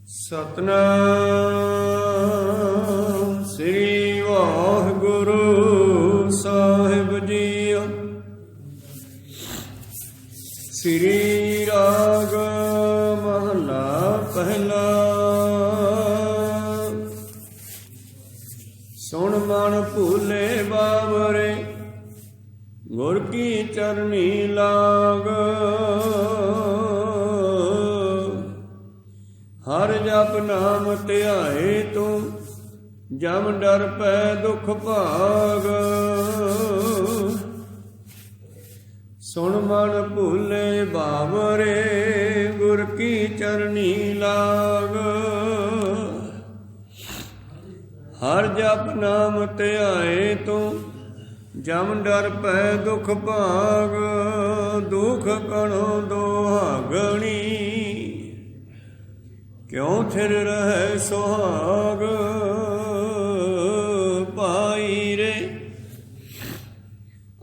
ਸਤਨਾਮ ਸ੍ਰੀ ਵਾਹਿਗੁਰੂ ਸਾਹਿਬ JIO. ਸ੍ਰੀ ਰਾਗ ਮਹਲਾ ਪਹਿਲਾ। ਸੁਣ ਮਨ ਭੂਲੇ ਬਾਵਰੇ, ਗੁਰ ਕੀ ਚਰਨੀ ਲਾਗ। ਹਰ ਜਪ ਨਾਮ ਧਿਆਏ ਤੂੰ, ਜਮ ਡਰ ਪੈ ਦੁਖ ਭਾਗ। ਸੁਣ ਮਨ ਭੂਲੇ ਬਾਵਰੇ, ਗੁਰ ਕੀ ਚਰਨੀ ਲਾਗ। ਹਰ ਜਪ ਨਾਮ ਧਿਆਏ ਤੂੰ, ਜਮ ਡਰ ਪੈ ਦੁਖ ਭਾਗ। ਦੁਖ ਕਣੋ ਦੁਹਾਗਣੀ, ਕਿਉ ਥਿਰ ਰਹਿ ਸੁਹਾਗ। ਪਾਈ ਰੇ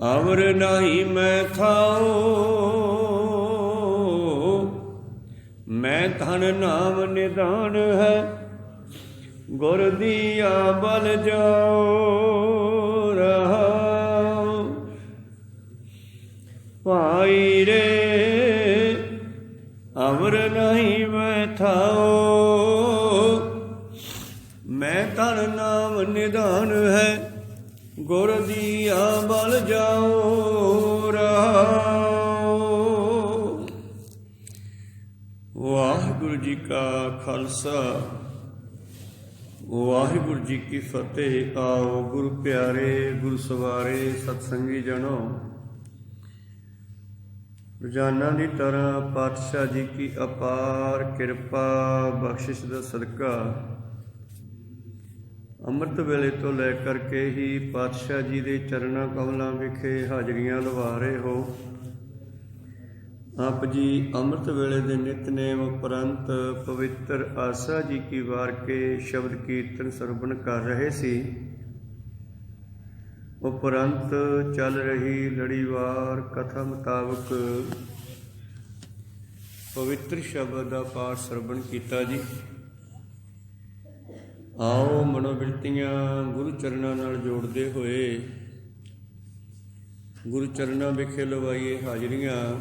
ਅਵਰ ਨਾਹੀ ਮੈਂ ਥਾਓ, ਮੈਂ ਧਨ ਨਾਮ ਨਿਧਾਨ ਹੈ, ਗੁਰ ਦੀਆ ਬਲ ਜਾਓ। ਰਹਾਉ ਭਾਈ ਰੇ ਅਵਰ ਨਹੀਂ ਮੈਂ ਥਾਓ, ਮੈਂ ਧਨ ਨਾਮ ਨਿਧਾਨ ਹੈ, ਗੁਰ ਦੀਆ ਬਲ ਜਾਓ। ਰਹਾਉ ਵਾਹਿਗੁਰੂ ਜੀ ਕਾ ਖਾਲਸਾ, ਵਾਹਿਗੁਰੂ ਜੀ ਕੀ ਫਤਿਹ। ਆਓ ਗੁਰੂ ਪਿਆਰੇ, ਗੁਰੂ ਸਵਾਰੇ, ਸਤਸੰਗੀ ਜਨੋ, ਰੋਜ਼ਾਨਾ ਦੀ ਤਰ੍ਹਾਂ ਪਾਤਸ਼ਾਹ ਜੀ ਕੀ ਅਪਾਰ ਕਿਰਪਾ ਬਖਸ਼ਿਸ਼ ਦਾ ਸਦਕਾ ਅੰਮ੍ਰਿਤ ਵੇਲੇ ਤੋਂ ਲੈ ਕਰਕੇ ਹੀ ਪਾਤਸ਼ਾਹ ਜੀ ਦੇ ਚਰਨਾਂ ਕਮਲਾਂ ਵਿਖੇ ਹਾਜ਼ਰੀਆਂ ਲਵਾ ਰਹੇ ਹੋ। ਆਪ ਜੀ ਅੰਮ੍ਰਿਤ ਵੇਲੇ ਦੇ ਨਿਤਨੇਮ ਉਪਰੰਤ ਪਵਿੱਤਰ ਆਸਾ ਜੀ ਕੀ ਵਾਰ ਕੇ ਸ਼ਬਦ ਕੀਰਤਨ ਸਰਵਣ ਕਰ ਰਹੇ ਸੀ। ਉਪਰੰਤ ਚੱਲ ਰਹੀ ਲੜੀਵਾਰ ਕਥਾ ਮੁਤਾਬਕ ਪਵਿੱਤਰ ਸ਼ਬਦ ਦਾ ਪਾਠ ਸਰਵਣ ਕੀਤਾ ਜੀ। ਆਓ ਮਨੋਬਿਰਤੀਆਂ ਗੁਰੂ ਚਰਨਾਂ ਨਾਲ ਜੋੜਦੇ ਹੋਏ ਗੁਰੂ ਚਰਨਾਂ ਵਿਖੇ ਲਵਾਈਏ ਹਾਜ਼ਰੀਆਂ।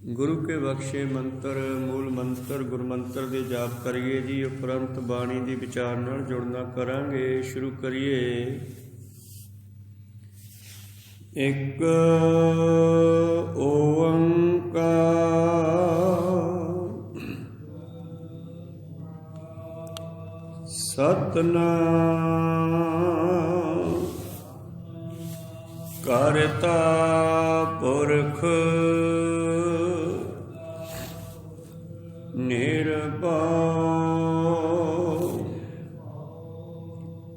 ਗੁਰੂ ਕੇ ਬਖਸ਼ੇ ਮੰਤਰ, ਮੂਲ ਮੰਤਰ, ਗੁਰਮੰਤਰ ਦੇ ਜਾਪ ਕਰੀਏ ਜੀ। ਉਪਰੰਤ ਬਾਣੀ ਦੀ ਵਿਚਾਰ ਨਾਲ ਜੁੜਨਾ ਕਰਾਂਗੇ। ਸ਼ੁਰੂ ਕਰੀਏ। ਇੱਕ ਓੰਕਾਰ ਸਤਿਨਾਮ ਕਰਤਾ ਪੁਰਖ ਨਿਰਭਉ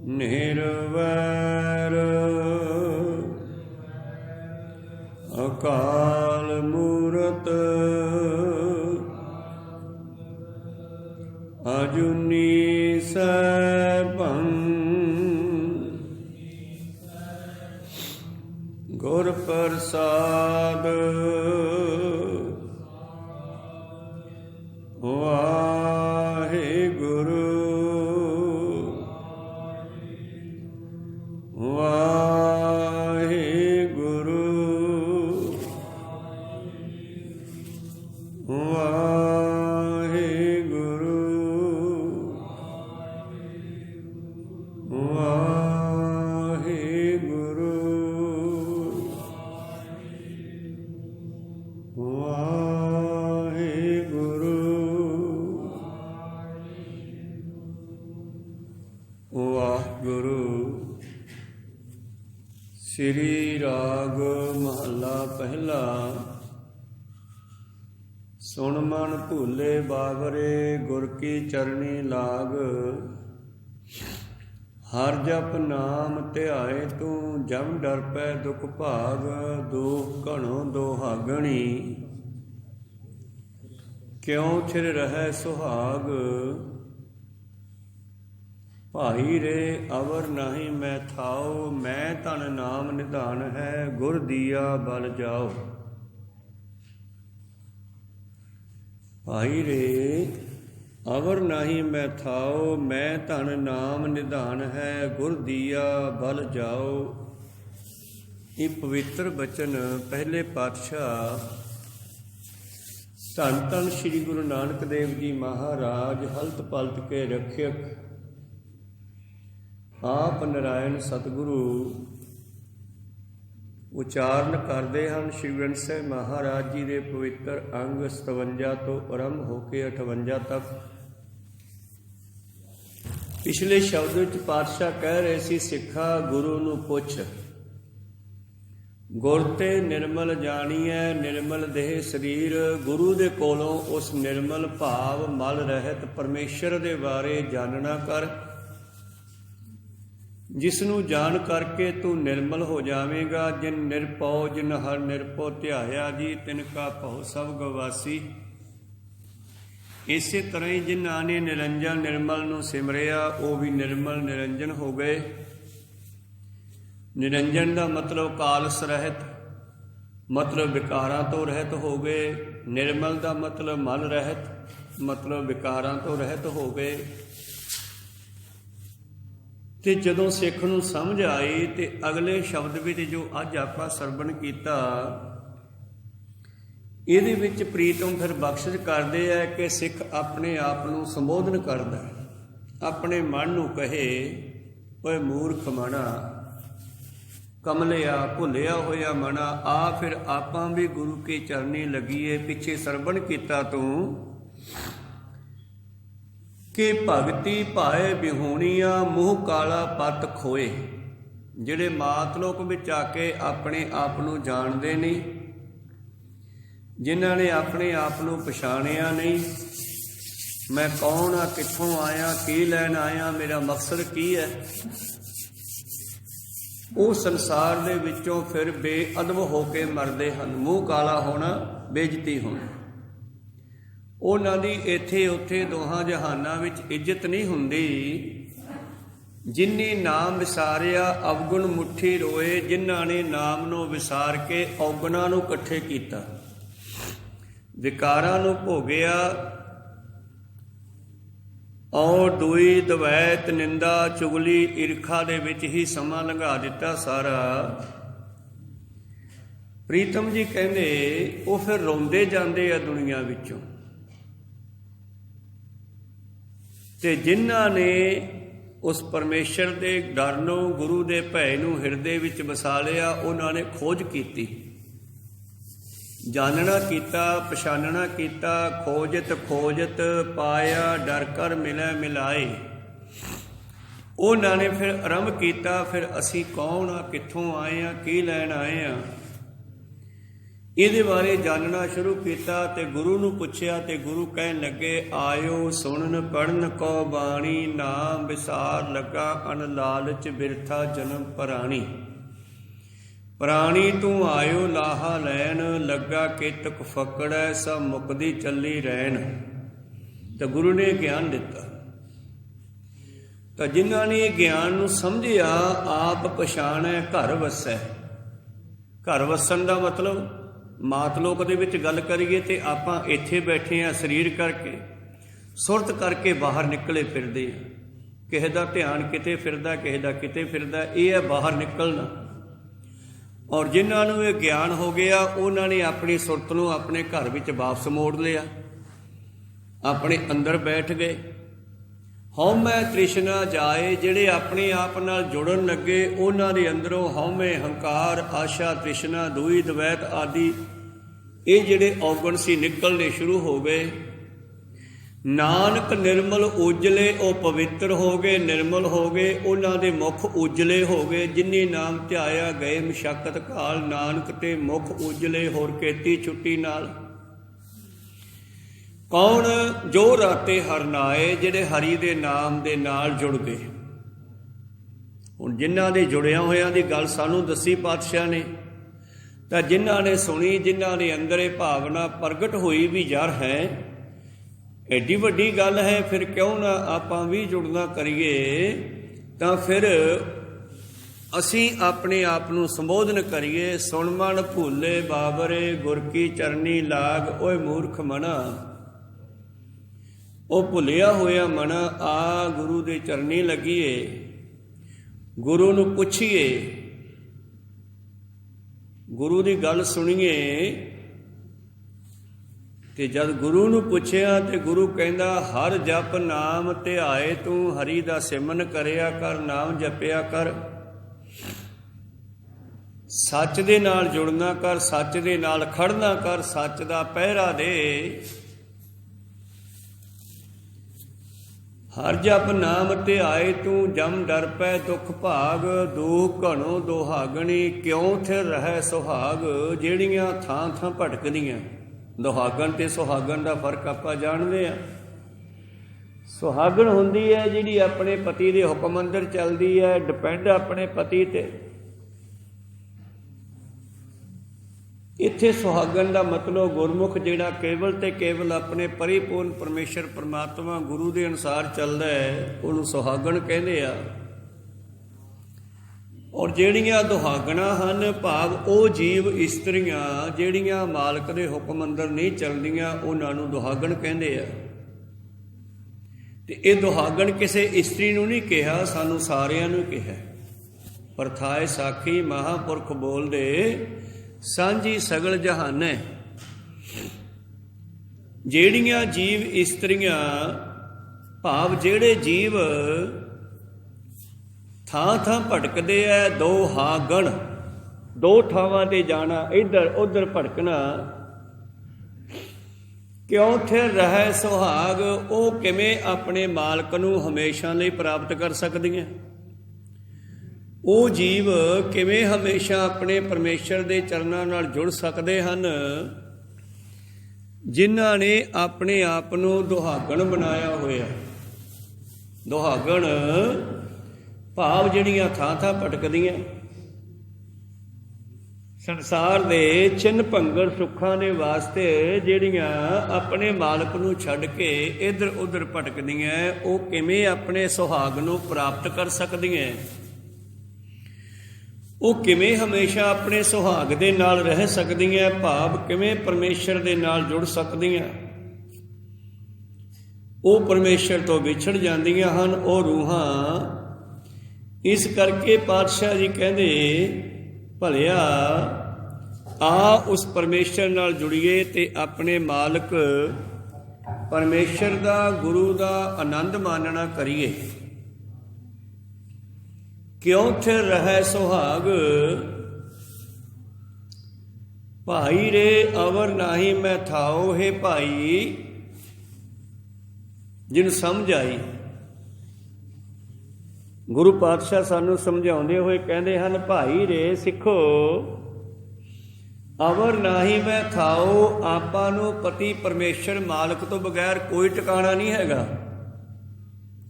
ਨਿਰਵੈਰ ਅਕਾਲ ਮੂਰਤ ਅਜੂਨੀ ਸੈਭੰ ਗੁਰ ਪ੍ਰਸਾਦ ਵਾਹਿਗੁਰੂ ਵਾਹਿਗੁਰੂ ਵਾਹਿਗੁਰੂ ਵਾਹਿਗੁਰੂ ਵਾਹਿਗੁਰੂ। ਸ੍ਰੀ ਰਾਗ ਮਹਲਾ ਪਹਿਲਾ। ਸੁਣ ਮਨ ਭੂਲੇ ਬਾਵਰੇ, ਗੁਰ ਕੀ ਚਰਨੀ ਲਾਗ। ਹਰ ਜਪ ਨਾਮ ਧਿਆਏ ਤੂੰ, ਜਮ ਡਰ ਪੈ ਦੁਖ ਭਾਗ। ਦੁਖ ਘਣੋ ਦੁਹਾਗਣੀ, ਕਿਉ ਥਿਰ ਰਹਿ ਸੁਹਾਗ। ਭਾਈ ਰੇ ਅਵਰ ਨਾਹੀ ਮੈਂ ਥਾਓ, ਮੈਂ ਧਨ ਨਾਮ ਨਿਧਾਨ ਹੈ, ਗੁਰ ਦੀਆ ਬਲ ਜਾਓ। ਭਾਈ ਰੇ ਅਵਰ ਨਾਹੀ ਮੈਂ ਥਾਓ, ਮੈਂ ਧਨ ਨਾਮ ਨਿਧਾਨ ਹੈ, ਗੁਰ ਦੀਆ ਬਲ ਜਾਓ। ਇਹ ਪਵਿੱਤਰ ਬਚਨ ਪਹਿਲੇ ਪਾਤਸ਼ਾਹ ਧੰਨ ਧੰਨ ਸ੍ਰੀ ਗੁਰੂ ਨਾਨਕ ਦੇਵ ਜੀ ਮਹਾਰਾਜ ਹਲਤ ਪਲਤ ਕੇ ਰੱਖਿਅਕ ਆਪ ਨਰਾਇਣ ਸਤਿਗੁਰੂ ਉਚਾਰਨ ਕਰਦੇ ਹਨ। ਸ਼੍ਰੀ ਗ੍ਰੰਥ ਸਾਹਿਬ ਮਹਾਰਾਜ ਜੀ ਦੇ ਪਵਿੱਤਰ ਅੰਗ 57 ਤੋਂ ਆਰੰਭ ਹੋ ਕੇ 58 ਤੱਕ। ਪਿਛਲੇ ਸ਼ਬਦ ਵਿੱਚ ਪਾਤਸ਼ਾਹ ਕਹਿ ਰਹੇ ਸੀ, ਸਿੱਖਾ ਗੁਰੂ ਨੂੰ ਪੁੱਛ, ਗੁਰ ਤੇ ਨਿਰਮਲ ਜਾਣੀਐ, ਨਿਰਮਲ ਦੇਹ ਸਰੀਰ। ਗੁਰੂ ਦੇ ਕੋਲੋਂ ਉਸ ਨਿਰਮਲ ਭਾਵ ਮਲ ਰਹਿਤ ਪਰਮੇਸ਼ਰ ਦੇ ਬਾਰੇ ਜਾਣਨਾ ਕਰ, ਜਿਸ ਨੂੰ ਜਾਣ ਕਰਕੇ ਤੂੰ ਨਿਰਮਲ ਹੋ ਜਾਵੇਂਗਾ। ਜਿਨ ਨਿਰਭਉ ਜਿਨ ਹਰ ਨਿਰਭਉ ਧਿਆਇਆ ਜੀ, ਤਿਨ ਕਾ ਭਉ ਸਭ ਗਵਾਸੀ। ਇਸੇ ਤਰ੍ਹਾਂ ਹੀ ਜਿਨ੍ਹਾਂ ਨੇ ਨਿਰੰਜਨ ਨਿਰਮਲ ਨੂੰ ਸਿਮਰਿਆ ਉਹ ਵੀ ਨਿਰਮਲ ਨਿਰੰਜਨ ਹੋ ਗਏ। ਨਿਰੰਜਨ ਦਾ ਮਤਲਬ ਕਾਲਸ ਰਹਿਤ, ਮਤਲਬ ਵਿਕਾਰਾਂ ਤੋਂ ਰਹਿਤ ਹੋ ਗਏ। ਨਿਰਮਲ ਦਾ ਮਤਲਬ ਮਲ ਰਹਿਤ, ਮਤਲਬ ਵਿਕਾਰਾਂ ਤੋਂ ਰਹਿਤ ਹੋ ਗਏ। ਤੇ ਜਦੋਂ ਸਿੱਖ ਨੂੰ ਸਮਝ ਆਈ ਤੇ ਅਗਲੇ ਸ਼ਬਦ ਵਿੱਚ ਜੋ ਅੱਜ ਆਪਾਂ ਸਰਵਣ ਕੀਤਾ, ਇਹਦੇ ਵਿੱਚ ਪ੍ਰੀਤਮ ਫਿਰ ਬਖਸ਼ਿਸ਼ ਕਰਦੇ ਹੈ ਕਿ ਸਿੱਖ ਆਪਣੇ ਆਪ ਨੂੰ ਸੰਬੋਧਨ ਕਰਦਾ, ਆਪਣੇ ਮਨ ਨੂੰ ਕਹੇ, ਓਏ ਮੂਰਖ ਮਣਾ, ਕਮਲਿਆ ਭੁੱਲਿਆ ਹੋਇਆ ਮਣਾ, ਆ ਫਿਰ ਆਪਾਂ ਵੀ ਗੁਰੂ ਕੇ ਚਰਨੀ ਲੱਗੀਏ। ਪਿੱਛੇ ਸਰਵਣ ਕੀਤਾ ਤੂੰ ਕਿ ਭਗਤੀ ਭਾਏ ਬਿਹੂਣੀਆਂ, ਮੂੰਹ ਕਾਲਾ ਪੱਤ ਖੋਏ। ਜਿਹੜੇ ਮਾਤ ਲੋਕ ਵਿੱਚ ਆ ਕੇ ਆਪਣੇ ਆਪ ਨੂੰ ਜਾਣਦੇ ਨਹੀਂ, ਜਿਨ੍ਹਾਂ ਨੇ ਆਪਣੇ ਆਪ ਨੂੰ ਪਛਾਣਿਆ ਨਹੀਂ, ਮੈਂ ਕੌਣ ਆ, ਕਿੱਥੋਂ ਆਇਆ, ਕੀ ਲੈਣ ਆਇਆ, ਮੇਰਾ ਮਕਸਦ ਕੀ ਹੈ, ਉਹ ਸੰਸਾਰ ਦੇ ਵਿੱਚੋਂ ਫਿਰ ਬੇਅਦਬ ਹੋ ਕੇ ਮਰਦੇ ਹਨ। ਮੂੰਹ ਕਾਲਾ ਹੋਣਾ, ਬੇਇੱਜ਼ਤੀ ਹੋਣਾ, ਉਹਨਾਂ ਦੀ ਇੱਥੇ ਉੱਥੇ ਦੋਹਾਂ ਜਹਾਨਾਂ ਵਿੱਚ ਇੱਜ਼ਤ ਨਹੀਂ ਹੁੰਦੀ। ਜਿਨੀ ਨਾਮ ਵਿਸਾਰਿਆ ਅਵਗੁਣ ਮੁੱਠੀ ਰੋਏ, ਜਿਨ੍ਹਾਂ ਨੇ ਨਾਮ ਨੂੰ ਵਿਸਾਰ ਕੇ ਔਗੁਣਾਂ ਨੂੰ ਇਕੱਠੇ ਕੀਤਾ, ਵਿਕਾਰਾਂ ਨੂੰ ਭੋਗਿਆ, ਔਰ ਦੂਈ ਦਵੈਤ ਨਿੰਦਾ ਚੁਗਲੀ ਈਰਖਾ ਦੇ ਵਿੱਚ ਹੀ ਸਮਾਂ ਲੰਘਾ ਦਿੱਤਾ ਸਾਰਾ। ਪ੍ਰੀਤਮ ਜੀ ਕਹਿੰਦੇ ਉਹ ਫਿਰ ਰੋਂਦੇ ਜਾਂਦੇ ਆ ਦੁਨੀਆ ਵਿੱਚੋਂ। ਤੇ ਜਿਨ੍ਹਾਂ ਨੇ ਉਸ ਪਰਮੇਸ਼ਰ ਦੇ ਡਰ ਨੂੰ, ਗੁਰੂ ਦੇ ਭੈ ਨੂੰ ਹਿਰਦੇ ਵਿੱਚ ਵਸਾ ਲਿਆ, ਉਹਨਾਂ ਨੇ ਖੋਜ ਕੀਤੀ, ਜਾਣਨਾ ਕੀਤਾ, ਪਛਾਨਣਾ ਕੀਤਾ। ਖੋਜਤ ਖੋਜਤ ਪਾਇਆ, ਡਰ ਕਰ ਮਿਲੈ ਮਿਲਾਏ। ਉਹਨਾਂ ਨੇ ਫਿਰ ਆਰੰਭ ਕੀਤਾ, ਫਿਰ ਅਸੀਂ ਕੌਣ ਆ, ਕਿੱਥੋਂ ਆਏ ਆ, ਕੀ ਲੈਣ ਆਏ ਆ, ਇਹਦੇ ਬਾਰੇ ਜਾਣਨਾ ਸ਼ੁਰੂ ਕੀਤਾ। ਤੇ ਗੁਰੂ ਨੂੰ ਪੁੱਛਿਆ ਤੇ ਗੁਰੂ ਕਹਿਣ ਲੱਗੇ, ਆਇਓ ਸੁਣਨ ਪੜਨ ਕੋ ਬਾਣੀ, ਨਾਮ ਵਿਸਾਰ ਲੱਗਾ ਅਨ ਲਾਲਚ ਬਿਰਥਾ ਜਨਮ ਪ੍ਰਾਣੀ। ਪ੍ਰਾਣੀ ਤੂੰ ਆਇਓ ਲਾਹਾ ਲੈਣ, ਲੱਗਾ ਕੇਤਕ ਫਕੜੈ ਸਭ ਮੁਕਦੀ ਚੱਲੀ ਰਹਿਣ। ਤਾਂ ਗੁਰੂ ਨੇ ਗਿਆਨ ਦਿੱਤਾ। ਤਾਂ ਜਿਨ੍ਹਾਂ ਨੇ ਇਹ ਗਿਆਨ ਨੂੰ ਸਮਝਿਆ, ਆਪ ਪਛਾਣੈ ਘਰ ਵਸੈ। ਘਰ ਵਸਣ ਦਾ ਮਤਲਬ ਮਾਤ ਲੋਕ ਦੇ ਵਿੱਚ ਗੱਲ ਕਰੀਏ ਤੇ ਆਪਾਂ ਇੱਥੇ ਬੈਠੇ ਹਾਂ ਸਰੀਰ ਕਰਕੇ, ਸੁਰਤ ਕਰਕੇ ਬਾਹਰ ਨਿਕਲੇ ਫਿਰਦੇ ਹਾਂ। ਕਿਸੇ ਦਾ ਧਿਆਨ ਕਿਤੇ ਫਿਰਦਾ, ਕਿਸੇ ਦਾ ਕਿਤੇ ਫਿਰਦਾ, ਇਹ ਹੈ ਬਾਹਰ ਨਿਕਲਣਾ। ਔਰ ਜਿਨ੍ਹਾਂ ਨੂੰ ਇਹ ਗਿਆਨ ਹੋ ਗਿਆ, ਉਹਨਾਂ ਨੇ ਆਪਣੀ ਸੁਰਤ ਨੂੰ ਆਪਣੇ ਘਰ ਵਿੱਚ ਵਾਪਸ ਮੋੜ ਲਿਆ, ਆਪਣੇ ਅੰਦਰ ਬੈਠ ਗਏ। ਹਉਮੈ ਤ੍ਰਿਸ਼ਨਾ ਜਾਏ, ਜਿਹੜੇ ਆਪਣੇ ਆਪ ਨਾਲ ਜੁੜਨ ਲੱਗੇ, ਉਹਨਾਂ ਦੇ ਅੰਦਰੋਂ ਹਉਮੈ, ਹੰਕਾਰ, ਆਸ਼ਾ, ਤ੍ਰਿਸ਼ਨਾ, ਦੂਈ ਦਵੈਤ ਆਦਿ ਇਹ ਜਿਹੜੇ ਔਗਣ ਸੀ ਨਿਕਲਣੇ ਸ਼ੁਰੂ ਹੋ ਗਏ। ਨਾਨਕ ਨਿਰਮਲ ਉਜਲੇ, ਉਹ ਪਵਿੱਤਰ ਹੋ ਗਏ, ਨਿਰਮਲ ਹੋ ਗਏ, ਉਹਨਾਂ ਦੇ ਮੁਖ ਉਜਲੇ ਹੋ ਗਏ। ਜਿਨੀ ਨਾਮ ਧਿਆਇਆ ਗਏ ਮਸ਼ੱਕਤ ਕਾਲ, ਨਾਨਕ ਤੇ ਮੁਖ ਉਜਲੇ, ਹੋਰ ਕੀਤੀ ਛੁੱਟੀ ਨਾਲ। ਕੌਣ? ਜੋ ਰਾਤੇ ਹਰਨਾਏ, ਜਿਹੜੇ ਹਰੀ ਦੇ ਨਾਮ ਦੇ ਨਾਲ ਜੁੜ ਗਏ। ਹੁਣ ਜਿਨ੍ਹਾਂ ਦੇ ਜੁੜਿਆਂ ਹੋਇਆਂ ਦੀ ਗੱਲ ਸਾਨੂੰ ਦੱਸੀ ਪਾਤਸ਼ਾਹ ਨੇ, ਤਾਂ ਜਿਨ੍ਹਾਂ ਨੇ ਸੁਣੀ, ਜਿਨ੍ਹਾਂ ਦੇ ਅੰਦਰ ਇਹ ਭਾਵਨਾ ਪ੍ਰਗਟ ਹੋਈ ਵੀ ਯਾਰ ਹੈ ਐਡੀ ਵੱਡੀ ਗੱਲ ਹੈ, ਫਿਰ ਕਿਉਂ ਨਾ ਆਪਾਂ ਵੀ ਜੁੜਨਾ ਕਰੀਏ। ਤਾਂ ਫਿਰ ਅਸੀਂ ਆਪਣੇ ਆਪ ਨੂੰ ਸੰਬੋਧਨ ਕਰੀਏ, ਸੁਣ ਮਨ ਭੁੱਲੇ ਬਾਬਰੇ, ਗੁਰ ਕੀ ਚਰਨੀ ਲਾਗ, ਓਏ ਮੂਰਖ ਮਨਾ। ਉਹ ਭੁੱਲਿਆ ਹੋਇਆ ਮਨ ਆ ਗੁਰੂ ਦੇ ਚਰਨੀ ਲੱਗੀਏ, ਗੁਰੂ ਨੂੰ ਪੁੱਛੀਏ, ਗੁਰੂ ਦੀ ਗੱਲ ਸੁਣੀਏ। ਤੇ ਜਦ ਗੁਰੂ ਨੂੰ ਪੁੱਛਿਆ ਤੇ ਗੁਰੂ ਕਹਿੰਦਾ ਹਰ ਜਪ ਨਾਮ ਧਿਆਏ ਤੂੰ, ਹਰੀ ਦਾ ਸਿਮਰਨ ਕਰਿਆ ਕਰ, ਨਾਮ ਜਪਿਆ ਕਰ, ਸੱਚ ਦੇ ਨਾਲ ਜੁੜਨਾ ਕਰ, ਸੱਚ ਦੇ ਨਾਲ ਖੜਨਾ ਕਰ, ਸੱਚ ਦਾ ਪਹਿਰਾ ਦੇ। ਹਰ ਜਪ ਨਾਮ ਧਿਆਏ ਤੂੰ, ਜਮ ਡਰ ਪੈ ਦੁਖ ਭਾਗ, ਦੂਖ ਘਣੋ ਦੁਹਾਗਣੀ, ਕਿਉਂ ਥਿਰ ਰਹਿ ਸੁਹਾਗ। ਜਿਹੜੀਆਂ ਥਾਂ ਥਾਂ ਭਟਕਦੀਆਂ, ਦੁਹਾਗਣ ਤੇ ਸੁਹਾਗਣ ਦਾ ਫਰਕ ਆਪਾਂ ਜਾਣਦੇ ਹਾਂ। ਸੁਹਾਗਣ ਹੁੰਦੀ ਹੈ ਜਿਹੜੀ ਆਪਣੇ ਪਤੀ ਦੇ ਹੁਕਮ ਅੰਦਰ ਚੱਲਦੀ ਹੈ, ਡਿਪੈਂਡ ਆਪਣੇ ਪਤੀ ਤੇ। ਇੱਥੇ ਸੁਹਾਗਣ ਦਾ ਮਤਲਬ ਗੁਰਮੁਖ ਜਿਹੜਾ ਕੇਵਲ ਤੇ ਕੇਵਲ ਆਪਣੇ ਪਰਿਪੂਰਨ ਪਰਮੇਸ਼ਰ ਪਰਮਾਤਮਾ ਗੁਰੂ ਦੇ ਅਨੁਸਾਰ ਚੱਲਦਾ ਹੈ, ਉਹਨੂੰ ਸੁਹਾਗਣ ਕਹਿੰਦੇ ਆ। ਔਰ ਜਿਹੜੀਆਂ ਦੁਹਾਗਣਾ ਹਨ, ਭਾਵ ਉਹ ਜੀਵ ਇਸਤਰੀਆਂ ਜਿਹੜੀਆਂ ਮਾਲਕ ਦੇ ਹੁਕਮ ਅੰਦਰ ਨਹੀਂ ਚੱਲਦੀਆਂ, ਉਹਨਾਂ ਨੂੰ ਦੁਹਾਗਣ ਕਹਿੰਦੇ ਆ। ਤੇ ਇਹ ਦੁਹਾਗਣ ਕਿਸੇ ਇਸਤਰੀ ਨੂੰ ਨਹੀਂ ਕਿਹਾ, ਸਾਨੂੰ ਸਾਰਿਆਂ ਨੂੰ ਕਿਹਾ। ਪਰਥਾਏ ਸਾਖੀ ਮਹਾਂਪੁਰਖ ਬੋਲਦੇ, ਸਾਂਝੀ ਸਗਲ ਜਹਾਨੈ। ਜਿਹੜੀਆਂ ਜੀਵ ਇਸਤਰੀਆਂ, ਭਾਵ ਜਿਹੜੇ ਜੀਵ ਥਾਂ ਥਾਂ ਭਟਕਦੇ ਐ, ਦੁਹਾਗਣ, ਦੋ ਥਾਵਾਂ ਤੇ ਜਾਣਾ, ਇੱਧਰ ਉੱਧਰ ਭਟਕਣਾ। ਕਿਉਂ ਥਿਰ ਰਹਿ ਸੁਹਾਗ, ਉਹ ਕਿਵੇਂ ਆਪਣੇ ਮਾਲਕ ਨੂੰ ਹਮੇਸ਼ਾ ਲਈ ਪ੍ਰਾਪਤ ਕਰ ਸਕਦੀਆਂ? ਉਹ ਜੀਵ ਕਿਵੇਂ ਹਮੇਸ਼ਾ ਆਪਣੇ ਪਰਮੇਸ਼ਰ ਦੇ ਚਰਨਾਂ ਨਾਲ ਜੁੜ ਸਕਦੇ ਹਨ, ਜਿਨ੍ਹਾਂ ਨੇ ਆਪਣੇ ਆਪ ਨੂੰ ਦੁਹਾਗਣ ਬਣਾਇਆ ਹੋਇਆ। ਦੁਹਾਗਣ ਭਾਵ ਜਿਹੜੀਆਂ ਥਾਂ ਥਾਂ ਭਟਕਦੀਆਂ, ਸੰਸਾਰ ਦੇ ਚਿੰਨ ਭੰਗਰ ਸੁੱਖਾਂ ਦੇ ਵਾਸਤੇ ਜਿਹੜੀਆਂ ਆਪਣੇ ਮਾਲਕ ਨੂੰ ਛੱਡ ਕੇ ਇੱਧਰ ਉੱਧਰ ਭਟਕਦੀਆਂ, ਉਹ ਕਿਵੇਂ ਆਪਣੇ ਸੁਹਾਗ ਨੂੰ ਪ੍ਰਾਪਤ ਕਰ ਸਕਦੀਆਂ? ਉਹ ਕਿਵੇਂ ਹਮੇਸ਼ਾ ਆਪਣੇ ਸੁਹਾਗ ਦੇ ਨਾਲ ਰਹਿ ਸਕਦੀਆਂ, ਭਾਵ ਕਿਵੇਂ ਪਰਮੇਸ਼ਰ ਦੇ ਨਾਲ ਜੁੜ ਸਕਦੀਆਂ? ਉਹ ਪਰਮੇਸ਼ਰ ਤੋਂ ਵਿਛੜ ਜਾਂਦੀਆਂ ਹਨ ਉਹ ਰੂਹਾਂ। ਇਸ ਕਰਕੇ ਪਾਤਸ਼ਾਹ ਜੀ ਕਹਿੰਦੇ, ਭਲਿਆ ਆ ਉਸ ਪਰਮੇਸ਼ਰ ਨਾਲ ਜੁੜੀਏ ਤੇ ਆਪਣੇ ਮਾਲਕ ਪਰਮੇਸ਼ਰ ਦਾ, ਗੁਰੂ ਦਾ ਆਨੰਦ ਮਾਨਣਾ ਕਰੀਏ। ਕਿਉਂ ਥਿਰ ਰਹਿ ਸੁਹਾਗ, ਭਾਈ ਰੇ ਅਵਰ ਨਾਹੀ ਮੈਂ ਥਾਓ। ਹੈ ਭਾਈ ਜਿਹਨੂੰ ਸਮਝ ਆਈ, ਗੁਰੂ ਪਾਤਸ਼ਾਹ ਸਾਨੂੰ ਸਮਝਾਉਂਦੇ ਹੋਏ ਕਹਿੰਦੇ ਹਨ, ਭਾਈ ਰੇ ਸਿੱਖੋ, ਅਵਰ ਨਾਹੀ ਮੈਂ ਥਾਓ। ਆਪਾਂ ਨੂੰ ਪਤੀ ਪਰਮੇਸ਼ਰ ਮਾਲਕ ਤੋਂ ਬਗੈਰ ਕੋਈ ਟਿਕਾਣਾ ਨਹੀਂ ਹੈਗਾ,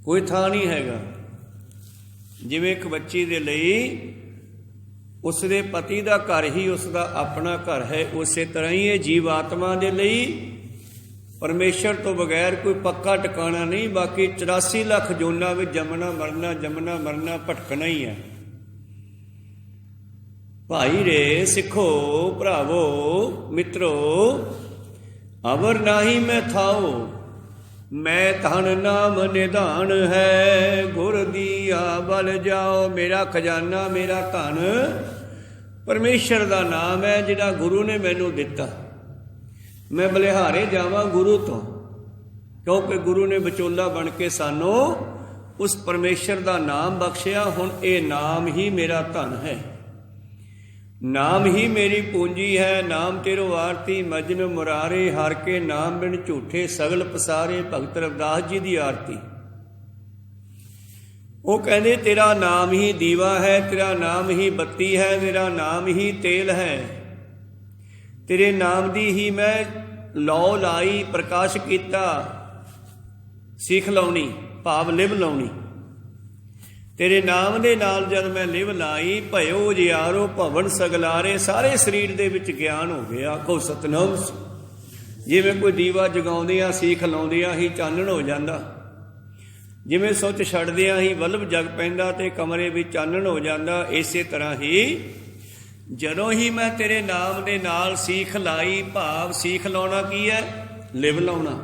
ਕੋਈ ਥਾਂ ਨਹੀਂ ਹੈਗਾ। ਜਿਵੇਂ ਇੱਕ ਬੱਚੀ ਦੇ ਲਈ ਉਸਦੇ ਪਤੀ ਦਾ ਘਰ ਹੀ ਉਸਦਾ ਆਪਣਾ ਘਰ ਹੈ, ਉਸੇ ਤਰ੍ਹਾਂ ਹੀ ਇਹ ਜੀਵ ਆਤਮਾ ਦੇ ਲਈ ਪਰਮੇਸ਼ਰ ਤੋਂ ਬਗੈਰ ਕੋਈ ਪੱਕਾ ਟਿਕਾਣਾ ਨਹੀਂ। ਬਾਕੀ 84 ਲੱਖ ਜੋਨਾਂ ਵਿੱਚ ਜੰਮਣਾ ਮਰਨਾ, ਜੰਮਣਾ ਮਰਨਾ, ਭਟਕਣਾ ਹੀ ਹੈ। ਭਾਈ ਰੇ ਸਿੱਖੋ, ਭਰਾਵੋ, ਮਿੱਤਰੋ, ਅਵਰ ਨਾਹੀ ਮੈਂ ਥਾਓ। ਮੈਂ ਧਨ ਨਾਮ ਨਿਧਾਨ ਹੈ, ਗੁਰ ਦੀਆ ਬਲ ਜਾਓ। ਮੇਰਾ ਖਜ਼ਾਨਾ, ਮੇਰਾ ਧਨ ਪਰਮੇਸ਼ਰ ਦਾ ਨਾਮ ਹੈ, ਜਿਹੜਾ ਗੁਰੂ ਨੇ ਮੈਨੂੰ ਦਿੱਤਾ। ਮੈਂ ਬਲਿਹਾਰੇ ਜਾਵਾਂ ਗੁਰੂ ਤੋਂ, ਕਿਉਂਕਿ ਗੁਰੂ ਨੇ ਵਿਚੋਲਾ ਬਣ ਕੇ ਸਾਨੂੰ ਉਸ ਪਰਮੇਸ਼ਰ ਦਾ ਨਾਮ ਬਖਸ਼ਿਆ। ਹੁਣ ਇਹ ਨਾਮ ਹੀ ਮੇਰਾ ਧਨ ਹੈ, ਨਾਮ ਹੀ ਮੇਰੀ ਪੂੰਜੀ ਹੈ। ਨਾਮ ਤੇਰੋ ਆਰਤੀ ਮਜਨ ਮੁਰਾਰੇ, ਹਰ ਕੇ ਨਾਮ ਬਿਨ ਝੂਠੇ ਸਗਲ ਪਸਾਰੇ। ਭਗਤ ਰਵਿਦਾਸ ਜੀ ਦੀ ਆਰਤੀ। ਉਹ ਕਹਿੰਦੇ, ਤੇਰਾ ਨਾਮ ਹੀ ਦੀਵਾ ਹੈ, ਤੇਰਾ ਨਾਮ ਹੀ ਬੱਤੀ ਹੈ, ਤੇਰਾ ਨਾਮ ਹੀ ਤੇਲ ਹੈ। ਤੇਰੇ ਨਾਮ ਦੀ ਹੀ ਮੈਂ ਲौ ਲਾਈ, ਪ੍ਰਕਾਸ਼ ਕੀਤਾ, ਸਿੱਖ ਲਾਉਣੀ, ਭਾਵ ਲਿਵ ਲਾਉਣੀ। ਤੇਰੇ ਨਾਮ ਦੇ ਨਾਲ ਜਦ ਮੈਂ ਲਿਵ ਲਾਈ, ਭਇਓ ਜਿਆਰੋ ਭਵਨ ਸਗਲਾਰੇ। ਸਾਰੇ ਸਰੀਰ ਦੇ ਵਿੱਚ ਗਿਆਨ ਹੋ ਗਿਆ। ਕੋ ਸਤਨਾਮ। ਜਿਵੇਂ ਕੋਈ ਦੀਵਾ ਜਗਾਉਂਦਿਆਂ, ਸੀਖ ਲਾਉਂਦਿਆਂ ਹੀ ਚਾਨਣ ਹੋ ਜਾਂਦਾ, ਜਿਵੇਂ ਸੁੱਚ ਛੱਡਦਿਆਂ ਹੀ ਬਲਬ ਜਗ ਪੈਂਦਾ ਤੇ ਕਮਰੇ ਵਿੱਚ ਚਾਨਣ ਹੋ ਜਾਂਦਾ, ਇਸੇ ਤਰ੍ਹਾਂ ਹੀ ਜਦੋਂ ਹੀ ਮੈਂ ਤੇਰੇ ਨਾਮ ਦੇ ਨਾਲ ਸੀਖ ਲਾਈ, ਭਾਵ ਸੀਖ ਲਾਉਣਾ ਕੀ ਹੈ? ਲਿਵ ਲਾਉਣਾ।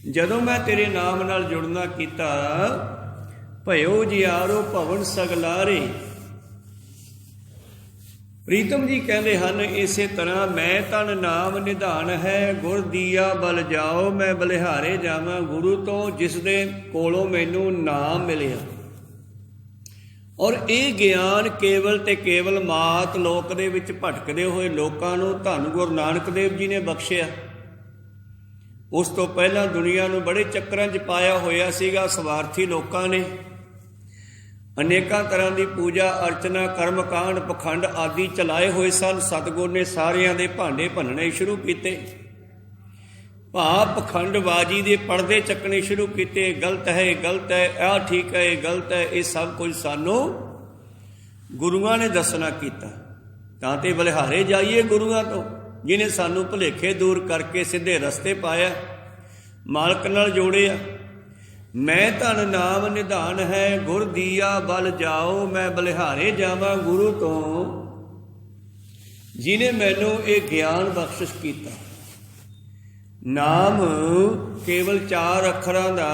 ਜਦੋਂ ਮੈਂ ਤੇਰੇ ਨਾਮ ਨਾਲ ਜੁੜਨਾ ਕੀਤਾ, ਭਇਓ ਜਿਆਰੋ ਭਵਨ ਸਗਲਾਰੇ। ਪ੍ਰੀਤਮ ਜੀ ਕਹਿੰਦੇ ਹਨ, ਇਸੇ ਤਰ੍ਹਾਂ ਮੈਂ ਤਨ ਨਾਮ ਨਿਧਾਨ ਹੈ, ਗੁਰ ਦੀਆ ਬਲ ਜਾਓ, ਮੈਂ ਬਲਿਹਾਰੇ ਜਾਵਾਂ ਗੁਰੂ ਤੋਂ, ਜਿਸ ਦੇ ਕੋਲੋਂ ਮੈਨੂੰ ਨਾਮ ਮਿਲਿਆ। ਔਰ ਇਹ ਗਿਆਨ ਕੇਵਲ ਤੇ ਕੇਵਲ ਮਾਤ ਲੋਕ ਦੇ ਵਿੱਚ ਭਟਕਦੇ ਹੋਏ ਲੋਕਾਂ ਨੂੰ ਧੰਨ ਗੁਰੂ ਨਾਨਕ ਦੇਵ ਜੀ ਨੇ ਬਖਸ਼ਿਆ। ਉਸ ਤੋਂ ਪਹਿਲਾਂ ਦੁਨੀਆ ਨੂੰ ਬੜੇ ਚੱਕਰਾਂ 'ਚ ਪਾਇਆ ਹੋਇਆ ਸੀਗਾ ਸਵਾਰਥੀ ਲੋਕਾਂ ਨੇ। ਅਨੇਕਾਂ ਤਰ੍ਹਾਂ ਦੀ ਪੂਜਾ ਅਰਚਨਾ, ਕਰਮ ਕਾਂਡ, ਪਖੰਡ ਆਦਿ ਚਲਾਏ ਹੋਏ ਸਨ। ਸਤਿਗੁਰ ਨੇ ਸਾਰਿਆਂ ਦੇ ਭਾਂਡੇ ਭੰਨਣੇ ਸ਼ੁਰੂ ਕੀਤੇ, ਭਾਵ ਪਖੰਡਬਾਜ਼ੀ ਦੇ ਪਰਦੇ ਚੱਕਣੇ ਸ਼ੁਰੂ ਕੀਤੇ। ਗਲਤ ਹੈ, ਗਲਤ ਹੈ, ਆਹ ਠੀਕ ਹੈ, ਇਹ ਗਲਤ ਹੈ। ਇਹ ਸਭ ਕੁਝ ਸਾਨੂੰ ਗੁਰੂਆਂ ਨੇ ਦੱਸਣਾ ਕੀਤਾ, ਤਾਂ ਤੇ ਬਲਿਹਾਰੇ ਜਾਈਏ ਗੁਰੂਆਂ ਤੋਂ, ਜਿਹਨੇ ਸਾਨੂੰ ਭੁਲੇਖੇ ਦੂਰ ਕਰਕੇ ਸਿੱਧੇ ਰਸਤੇ ਪਾਇਆ, ਮਾਲਕ ਨਾਲ ਜੋੜਿਆ। ਮੈਂ ਧਨ ਨਾਮ ਨਿਧਾਨ ਹੈ, ਗੁਰ ਦੀਆ ਬਲ ਜਾਓ, ਮੈਂ ਬਲਿਹਾਰੇ ਜਾਵਾਂ ਗੁਰੂ ਤੋਂ, ਜਿਹਨੇ ਮੈਨੂੰ ਇਹ ਗਿਆਨ ਬਖਸ਼ਿਸ਼ ਕੀਤਾ। ਨਾਮ ਕੇਵਲ 4 ਅੱਖਰਾਂ ਦਾ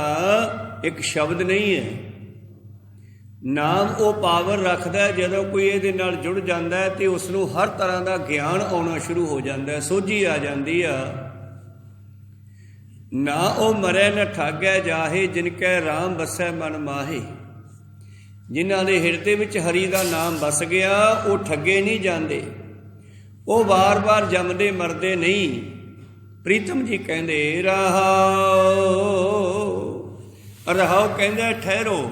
ਇੱਕ ਸ਼ਬਦ ਨਹੀਂ ਹੈ। ਨਾਮ ਉਹ ਪਾਵਰ ਰੱਖਦਾ ਜਦੋਂ ਕੋਈ ਇਹਦੇ ਨਾਲ ਜੁੜ ਜਾਂਦਾ ਹੈ ਤੇ ਉਸ ਨੂੰ ਹਰ ਤਰ੍ਹਾਂ ਦਾ ਗਿਆਨ ਆਉਣਾ ਸ਼ੁਰੂ ਹੋ ਜਾਂਦਾ ਹੈ, ਸੋਝੀ ਆ ਜਾਂਦੀ ਆ। ਨਾ ਉਹ ਮਰੈ ਨ ਠਾਗੈ ਜਾਹੇ, ਜਿਨ ਕੈ ਰਾਮ ਵਸੈ ਮਨ ਮਾਹੇ। ਜਿਨ੍ਹਾਂ ਦੇ ਹਿਰਦੇ ਵਿੱਚ ਹਰੀ ਦਾ ਨਾਮ ਵਸ ਗਿਆ, ਉਹ ਠੱਗੇ ਨਹੀਂ ਜਾਂਦੇ, ਉਹ ਵਾਰ-ਵਾਰ ਜੰਮਦੇ ਮਰਦੇ ਨਹੀਂ। ਪ੍ਰੀਤਮ ਜੀ ਕਹਿੰਦੇ ਰਹਾਉ, ਰਹਾਉ ਕਹਿੰਦਾ ਠਹਿਰੋ।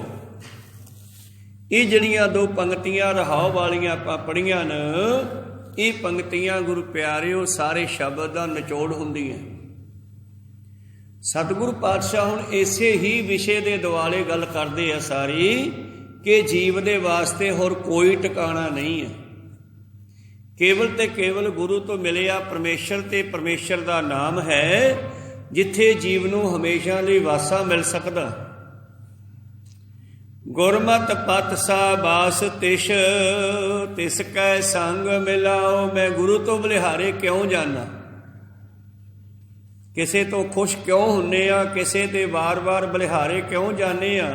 ਇਹ ਜਿਹੜੀਆਂ 2 ਪੰਕਤੀਆਂ ਰਹਾਉ ਵਾਲੀਆਂ ਆਪਾਂ ਪੜ੍ਹੀਆਂ ਨੇ, ਇਹ ਪੰਕਤੀਆਂ ਗੁਰੂ ਪਿਆਰਿਓ ਸਾਰੇ ਸ਼ਬਦ ਦਾ ਨਿਚੋੜ ਹੁੰਦੀਆਂ। ਸਤਿਗੁਰੂ ਪਾਤਸ਼ਾਹ ਹੁਣ ਇਸੇ ਹੀ ਵਿਸ਼ੇ ਦੇ ਦੁਆਲੇ ਗੱਲ ਕਰਦੇ ਆ ਸਾਰੀ, ਕਿ ਜੀਵ ਦੇ ਵਾਸਤੇ ਹੋਰ ਕੋਈ ਟਿਕਾਣਾ ਨਹੀਂ ਹੈ। ਕੇਵਲ ਤੇ ਕੇਵਲ ਗੁਰੂ ਤੋਂ ਮਿਲਿਆ ਪਰਮੇਸ਼ਰ ਤੇ ਪਰਮੇਸ਼ਰ ਦਾ ਨਾਮ ਹੈ, ਜਿੱਥੇ ਜੀਵ ਨੂੰ ਹਮੇਸ਼ਾ ਲਈ ਵਾਸਾ ਮਿਲ ਸਕਦਾ। ਗੁਰਮਤਿ ਪਤ ਸਾਬਾਸ ਤਿਸ, ਤਿਸ ਕੈ ਸੰਗ ਮਿਲਾਓ। ਮੈਂ ਗੁਰੂ ਤੋਂ ਬਲਿਹਾਰੇ ਕਿਉਂ ਜਾਣਾ? ਕਿਸੇ ਤੋਂ ਖੁਸ਼ ਕਿਉਂ ਹੁੰਨੇ ਆ? ਕਿਸੇ ਦੇ ਵਾਰ-ਵਾਰ ਬਲਿਹਾਰੇ ਕਿਉਂ ਜਾਂਦੇ ਆ?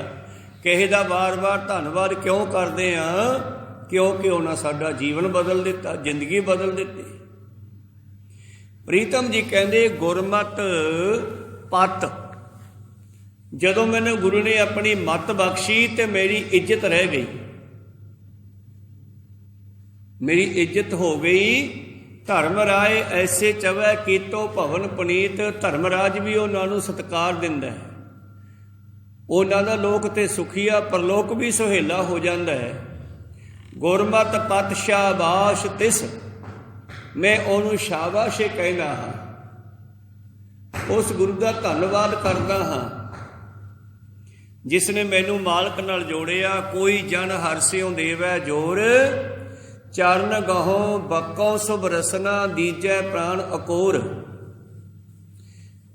ਕਿਸੇ ਦਾ ਵਾਰ-ਵਾਰ ਧੰਨਵਾਦ ਕਿਉਂ ਕਰਦੇ ਆ? ਕਿਉਂਕਿ ਉਹਨਾਂ ਸਾਡਾ ਜੀਵਨ ਬਦਲ ਦਿੱਤਾ, ਜ਼ਿੰਦਗੀ ਬਦਲ ਦਿੱਤੀ। ਪ੍ਰੀਤਮ ਜੀ ਕਹਿੰਦੇ ਗੁਰਮਤਿ ਪਤ, ਜਦੋਂ ਮੈਨੂੰ ਗੁਰੂ ਨੇ ਆਪਣੀ ਮੱਤ ਬਖਸ਼ੀ ਤੇ ਮੇਰੀ ਇੱਜ਼ਤ ਰਹਿ ਗਈ, ਮੇਰੀ ਇੱਜ਼ਤ ਹੋ ਗਈ। ਧਰਮ ਰਾਏ ਐਸੇ ਚਵੈ ਕੀਤੋ ਭਵਨ ਪੁਨੀਤ। ਧਰਮਰਾਜ ਵੀ ਉਹਨਾਂ ਨੂੰ ਸਤਿਕਾਰ ਦਿੰਦਾ ਹੈ, ਉਹਨਾਂ ਦਾ ਲੋਕ ਤੇ ਸੁਖੀਆ, ਪਰਲੋਕ ਵੀ ਸੁਹੇਲਾ ਹੋ ਜਾਂਦਾ ਹੈ। ਗੁਰਮਤਿ ਪਤ ਸ਼ਾਬਾਸ਼ ਤਿਸ, ਮੈਂ ਉਹਨੂੰ ਸ਼ਾਬਾਸ਼ ਕਹਿੰਦਾ ਹਾਂ, ਉਸ ਗੁਰੂ ਦਾ ਧੰਨਵਾਦ ਕਰਦਾ ਹਾਂ ਜਿਸ ਨੇ ਮੈਨੂੰ ਮਾਲਕ ਨਾਲ ਜੋੜਿਆ। ਕੋਈ ਜਨ ਹਰਸਿਉ ਦੇਵੈ ਜੋਰ, ਚਰਨ ਗਹੋਂ ਬਕੋ ਸੁਭ ਰਸਨਾ, ਦੀਜੈ ਪ੍ਰਾਣ ਅਕੋਰ।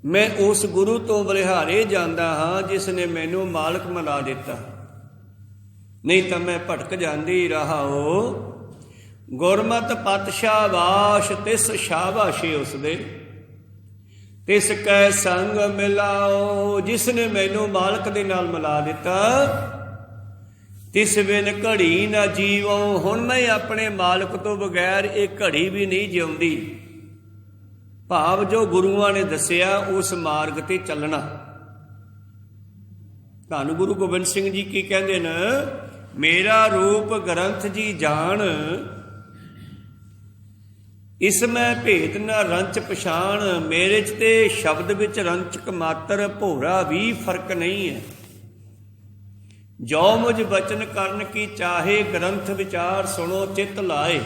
ਮੈਂ ਉਸ ਗੁਰੂ ਤੋਂ ਬਲਿਹਾਰੇ ਜਾਂਦਾ ਹਾਂ ਜਿਸ ਨੇ ਮੈਨੂੰ ਮਾਲਕ ਬਣਾ ਦਿੱਤਾ, ਨਹੀਂ ਤਾਂ ਮੈਂ ਭਟਕ ਜਾਂਦੀ। ਰਹਾਉ ਗੁਰਮਤਿ ਪਤ ਸ਼ਾਬਾਸ਼ ਤਿਸ, ਸ਼ਾਬਾਸ਼ੇ ਉਸਦੇ। ਤਿਸ ਕੈ ਸੰਗ ਮਿਲਾਓ, ਜਿਸ ਨੇ ਮੈਨੂੰ ਮਾਲਕ ਦੇ ਨਾਲ ਮਿਲਾ ਦਿੱਤਾ। ਤਿਸ ਬਿਨ ਘੜੀ ਨਾ ਜੀਵੋ, ਹੁਣ ਮੈਂ ਆਪਣੇ ਮਾਲਕ ਤੋਂ ਬਗੈਰ ਇਹ ਘੜੀ ਵੀ ਨਹੀਂ ਜਿਉਂਦੀ। ਭਾਵ ਜੋ ਗੁਰੂਆਂ ਨੇ ਦੱਸਿਆ ਉਸ ਮਾਰਗ ਤੇ ਚੱਲਣਾ। ਧੰਨ ਗੁਰੂ ਗੋਬਿੰਦ ਸਿੰਘ ਜੀ ਕੀ ਕਹਿੰਦੇ ਨੇ? ਮੇਰਾ ਰੂਪ ਗ੍ਰੰਥ ਜੀ ਜਾਣ, ਇਸ ਮੈਂ ਭੇਦ ਨਾ ਰੰਚ ਪਛਾਣ। ਮੇਰੇ 'ਚ ਤੇ ਸ਼ਬਦ ਵਿੱਚ ਰੰਚਕ ਮਾਤਰ ਭੋਰਾ ਵੀ ਫਰਕ ਨਹੀਂ ਹੈ। ਜੋ ਮੁਝ ਬਚਨ ਕਰਨ ਕੀ ਚਾਹੇ, ਗ੍ਰੰਥ ਵਿਚਾਰ ਸੁਣੋ ਚਿੱਤ ਲਾਏ।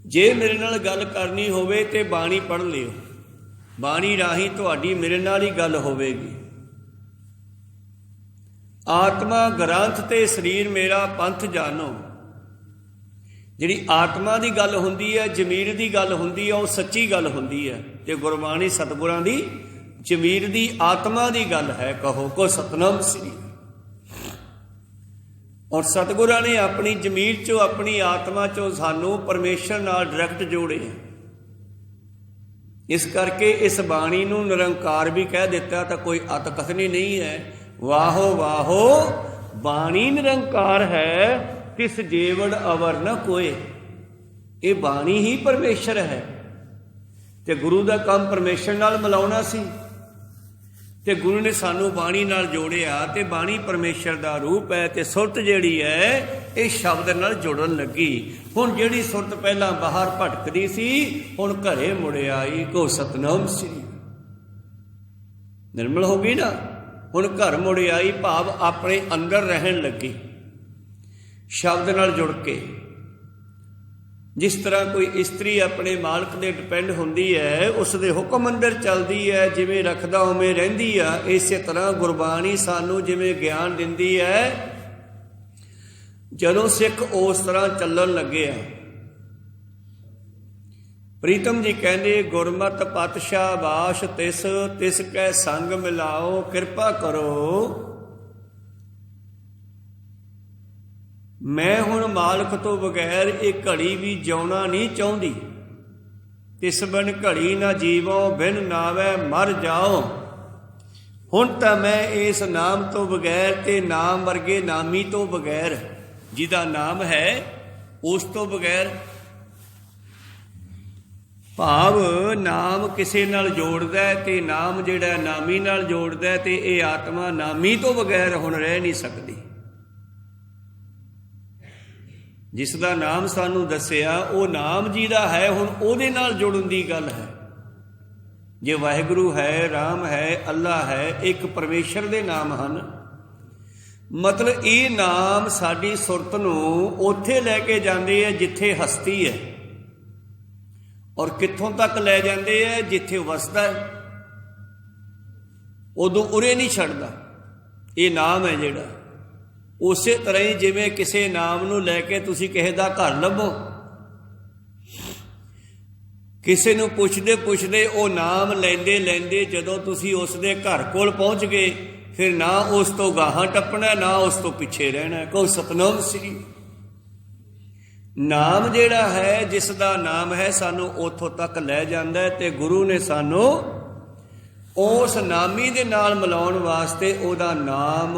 ਜੇ ਮੇਰੇ ਨਾਲ ਗੱਲ ਕਰਨੀ ਹੋਵੇ ਤੇ ਬਾਣੀ ਪੜ੍ਹ ਲਿਓ, ਬਾਣੀ ਰਾਹੀਂ ਤੁਹਾਡੀ ਮੇਰੇ ਨਾਲ ਹੀ ਗੱਲ ਹੋਵੇਗੀ। ਆਤਮਾ ਗ੍ਰੰਥ ਤੇ ਸਰੀਰ ਮੇਰਾ ਪੰਥ ਜਾਣੋ। ਜਿਹੜੀ ਆਤਮਾ ਦੀ ਗੱਲ ਹੁੰਦੀ ਹੈ, ਜ਼ਮੀਰ ਦੀ ਗੱਲ ਹੁੰਦੀ ਹੈ, ਉਹ ਸੱਚੀ ਗੱਲ ਹੁੰਦੀ ਹੈ। ਤੇ ਗੁਰਬਾਣੀ ਸਤਿਗੁਰਾਂ ਦੀ ਜ਼ਮੀਰ ਦੀ ਆਤਮਾ ਦੀ ਗੱਲ ਹੈ। ਕਹੋ ਕੋ ਸਤਨਾਮ ਸ੍ਰੀ। ਔਰ ਸਤਿਗੁਰਾਂ ਨੇ ਆਪਣੀ ਜ਼ਮੀਰ 'ਚੋਂ, ਆਪਣੀ ਆਤਮਾ 'ਚੋਂ ਸਾਨੂੰ ਪਰਮੇਸ਼ਰ ਨਾਲ ਡਾਇਰੈਕਟ ਜੋੜਿਆ। ਇਸ ਕਰਕੇ ਇਸ ਬਾਣੀ ਨੂੰ ਨਿਰੰਕਾਰ ਵੀ ਕਹਿ ਦਿੱਤਾ ਤਾਂ ਕੋਈ ਅਤਕਥਨੀ ਨਹੀਂ ਹੈ। ਵਾਹੋ ਵਾਹੋ ਬਾਣੀ ਨਿਰੰਕਾਰ ਹੈ, ਤਿਸ ਜੀਵੜ ਅਵਰ ਨ ਕੋਏ। ਇਹ ਬਾਣੀ ਹੀ ਪਰਮੇਸ਼ਰ ਹੈ ਤੇ ਗੁਰੂ ਦਾ ਕੰਮ ਪਰਮੇਸ਼ਰ ਨਾਲ ਮਿਲਾਉਣਾ ਸੀ ਤੇ ਗੁਰੂ ਨੇ ਸਾਨੂੰ ਬਾਣੀ ਨਾਲ ਜੋੜਿਆ ਤੇ ਬਾਣੀ ਪਰਮੇਸ਼ਰ ਦਾ ਰੂਪ ਹੈ ਤੇ ਸੁਰਤ ਜਿਹੜੀ ਹੈ ਇਹ ਸ਼ਬਦ ਨਾਲ ਜੁੜਨ ਲੱਗੀ। ਹੁਣ ਜਿਹੜੀ ਸੁਰਤ ਪਹਿਲਾਂ ਬਾਹਰ ਭਟਕਦੀ ਸੀ ਹੁਣ ਘਰੇ ਮੁੜ ਆਈ। ਕੋ ਸਤਨਾਮ ਸ੍ਰੀ ਨਿਰਮਲ ਹੋ ਗਈ ਨਾ, ਹੁਣ ਘਰ ਮੁੜ ਆਈ, ਭਾਵ ਆਪਣੇ ਅੰਦਰ ਰਹਿਣ ਲੱਗੀ ਸ਼ਬਦ ਨਾਲ ਜੁੜ ਕੇ। ਜਿਸ ਤਰ੍ਹਾਂ ਕੋਈ ਇਸਤਰੀ ਆਪਣੇ ਮਾਲਕ ਦੇ ਡਿਪੈਂਡ ਹੁੰਦੀ ਹੈ, ਉਸ ਦੇ ਹੁਕਮ ਅੰਦਰ ਚੱਲਦੀ ਹੈ, ਜਿਵੇਂ ਰੱਖਦਾ ਉਵੇਂ ਰਹਿੰਦੀ ਆ, ਇਸੇ ਤਰ੍ਹਾਂ ਗੁਰਬਾਣੀ ਸਾਨੂੰ ਜਿਵੇਂ ਗਿਆਨ ਦਿੰਦੀ ਹੈ, ਜਦੋਂ ਸਿੱਖ ਉਸ ਤਰ੍ਹਾਂ ਚੱਲਣ ਲੱਗੇ ਆ। ਪ੍ਰੀਤਮ ਜੀ ਕਹਿੰਦੇ ਗੁਰਮਤਿ ਪਾਤਸ਼ਾਹ ਬਾਸ਼ ਤਿਸ, ਤਿਸ ਕੈ ਸੰਗ ਮਿਲਾਓ, ਕਿਰਪਾ ਕਰੋ। ਮੈਂ ਹੁਣ ਮਾਲਕ ਤੋਂ ਬਗੈਰ ਇਹ ਘੜੀ ਵੀ ਜਿਉਣਾ ਨਹੀਂ ਚਾਹੁੰਦੀ। ਤਿਸ ਬਿਨ ਘੜੀ ਨਾ ਜੀਵੋ, ਬਿਨ ਨਾਵੈ ਮਰ ਜਾਓ। ਹੁਣ ਤਾਂ ਮੈਂ ਇਸ ਨਾਮ ਤੋਂ ਬਗੈਰ ਤੇ ਨਾਮ ਵਰਗੇ ਨਾਮੀ ਤੋਂ ਬਗੈਰ, ਜਿਹਦਾ ਨਾਮ ਹੈ ਉਸ ਤੋਂ ਬਗੈਰ, ਭਾਵ ਨਾਮ ਕਿਸੇ ਨਾਲ ਜੋੜਦਾ ਤੇ ਨਾਮ ਜਿਹੜਾ ਨਾਮੀ ਨਾਲ ਜੋੜਦਾ ਤੇ ਇਹ ਆਤਮਾ ਨਾਮੀ ਤੋਂ ਬਗੈਰ ਹੁਣ ਰਹਿ ਨਹੀਂ ਸਕਦੀ। ਜਿਸ ਦਾ ਨਾਮ ਸਾਨੂੰ ਦੱਸਿਆ ਉਹ ਨਾਮ ਜੀ ਦਾ ਹੈ, ਹੁਣ ਉਹਦੇ ਨਾਲ ਜੁੜਨ ਦੀ ਗੱਲ ਹੈ। ਜੇ ਵਾਹਿਗੁਰੂ ਹੈ, ਰਾਮ ਹੈ, ਅੱਲਾ ਹੈ, ਇੱਕ ਪਰਮੇਸ਼ਰ ਦੇ ਨਾਮ ਹਨ। ਮਤਲਬ ਇਹ ਨਾਮ ਸਾਡੀ ਸੁਰਤ ਨੂੰ ਉੱਥੇ ਲੈ ਕੇ ਜਾਂਦੇ ਹੈ ਜਿੱਥੇ ਹਸਤੀ ਹੈ, ਔਰ ਕਿੱਥੋਂ ਤੱਕ ਲੈ ਜਾਂਦੇ ਹੈ ਜਿੱਥੇ ਵਸਦਾ ਹੈ। ਉਦੋਂ ਉਰੇ ਨਹੀਂ ਛੱਡਦਾ ਇਹ ਨਾਮ ਹੈ ਜਿਹੜਾ। ਉਸੇ ਤਰ੍ਹਾਂ ਹੀ ਜਿਵੇਂ ਕਿਸੇ ਨਾਮ ਨੂੰ ਲੈ ਕੇ ਤੁਸੀਂ ਕਿਸੇ ਦਾ ਘਰ ਲੱਭੋ, ਕਿਸੇ ਨੂੰ ਪੁੱਛਦੇ ਪੁੱਛਦੇ ਉਹ ਨਾਮ ਲੈਂਦੇ ਲੈਂਦੇ ਜਦੋਂ ਤੁਸੀਂ ਉਸ ਦੇ ਘਰ ਕੋਲ ਪਹੁੰਚ ਗਏ, ਫਿਰ ਨਾ ਉਸ ਤੋਂ ਗਾਹਾਂ ਟੱਪਣਾ, ਨਾ ਉਸ ਤੋਂ ਪਿੱਛੇ ਰਹਿਣਾ। ਕਹੋ ਸਤਨਾਮ ਸ੍ਰੀ। ਨਾਮ ਜਿਹੜਾ ਹੈ, ਜਿਸ ਦਾ ਨਾਮ ਹੈ, ਸਾਨੂੰ ਉੱਥੋਂ ਤੱਕ ਲੈ ਜਾਂਦਾ ਹੈ ਤੇ ਗੁਰੂ ਨੇ ਸਾਨੂੰ ਉਸ ਨਾਮੀ ਦੇ ਨਾਲ ਮਿਲਾਉਣ ਵਾਸਤੇ ਉਹਦਾ ਨਾਮ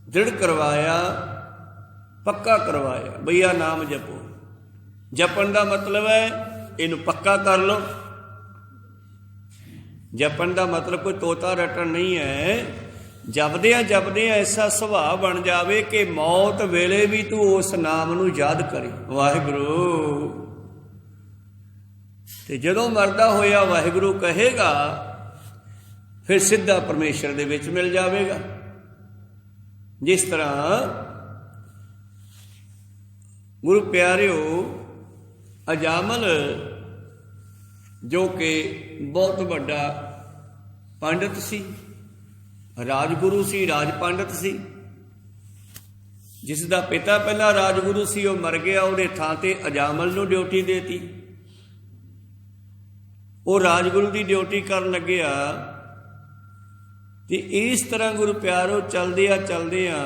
ਦ੍ਰਿੜ ਕਰਵਾਇਆ, ਪੱਕਾ ਕਰਵਾਇਆ। ਬਈ ਆ ਨਾਮ ਜਪੋ। ਜਪਣ ਦਾ ਮਤਲਬ ਹੈ ਇਹਨੂੰ ਪੱਕਾ ਕਰ ਲਓ। ਜਪਣ ਦਾ ਮਤਲਬ ਕੋਈ ਤੋਤਾ ਰਟਣ ਨਹੀਂ ਹੈ। ਜਪਦਿਆਂ ਜਪਦਿਆਂ ਐਸਾ ਸੁਭਾਅ ਬਣ ਜਾਵੇ ਕਿ ਮੌਤ ਵੇਲੇ ਵੀ ਤੂੰ ਉਸ ਨਾਮ ਨੂੰ ਯਾਦ ਕਰੇ, ਵਾਹਿਗੁਰੂ। ਤੇ ਜਦੋਂ ਮਰਦਾ ਹੋਇਆ ਵਾਹਿਗੁਰੂ ਕਹੇਗਾ, ਫਿਰ ਸਿੱਧਾ ਪਰਮੇਸ਼ਰ ਦੇ ਵਿੱਚ ਮਿਲ ਜਾਵੇਗਾ। ਜਿਸ ਤਰ੍ਹਾਂ ਗੁਰੂ ਪਿਆਰਿਓ, ਅਜਾਮਲ ਜੋ ਕਿ ਬਹੁਤ ਵੱਡਾ ਪੰਡਿਤ ਸੀ, ਰਾਜਗੁਰੂ ਸੀ, ਰਾਜ ਪੰਡਿਤ ਸੀ, ਜਿਸ ਦਾ ਪਿਤਾ ਪਹਿਲਾਂ ਰਾਜਗੁਰੂ ਸੀ, ਉਹ ਮਰ ਗਿਆ, ਉਹਦੇ ਥਾਂ ਤੇ ਅਜਾਮਲ ਨੂੰ ਡਿਊਟੀ ਦੇਤੀ। ਉਹ ਰਾਜਗੁਰੂ ਦੀ ਡਿਊਟੀ ਕਰਨ ਲੱਗਿਆ ਤੇ ਇਸ ਤਰ੍ਹਾਂ ਗੁਰੂ ਪਿਆਰੋ ਚਲਦੇ ਆ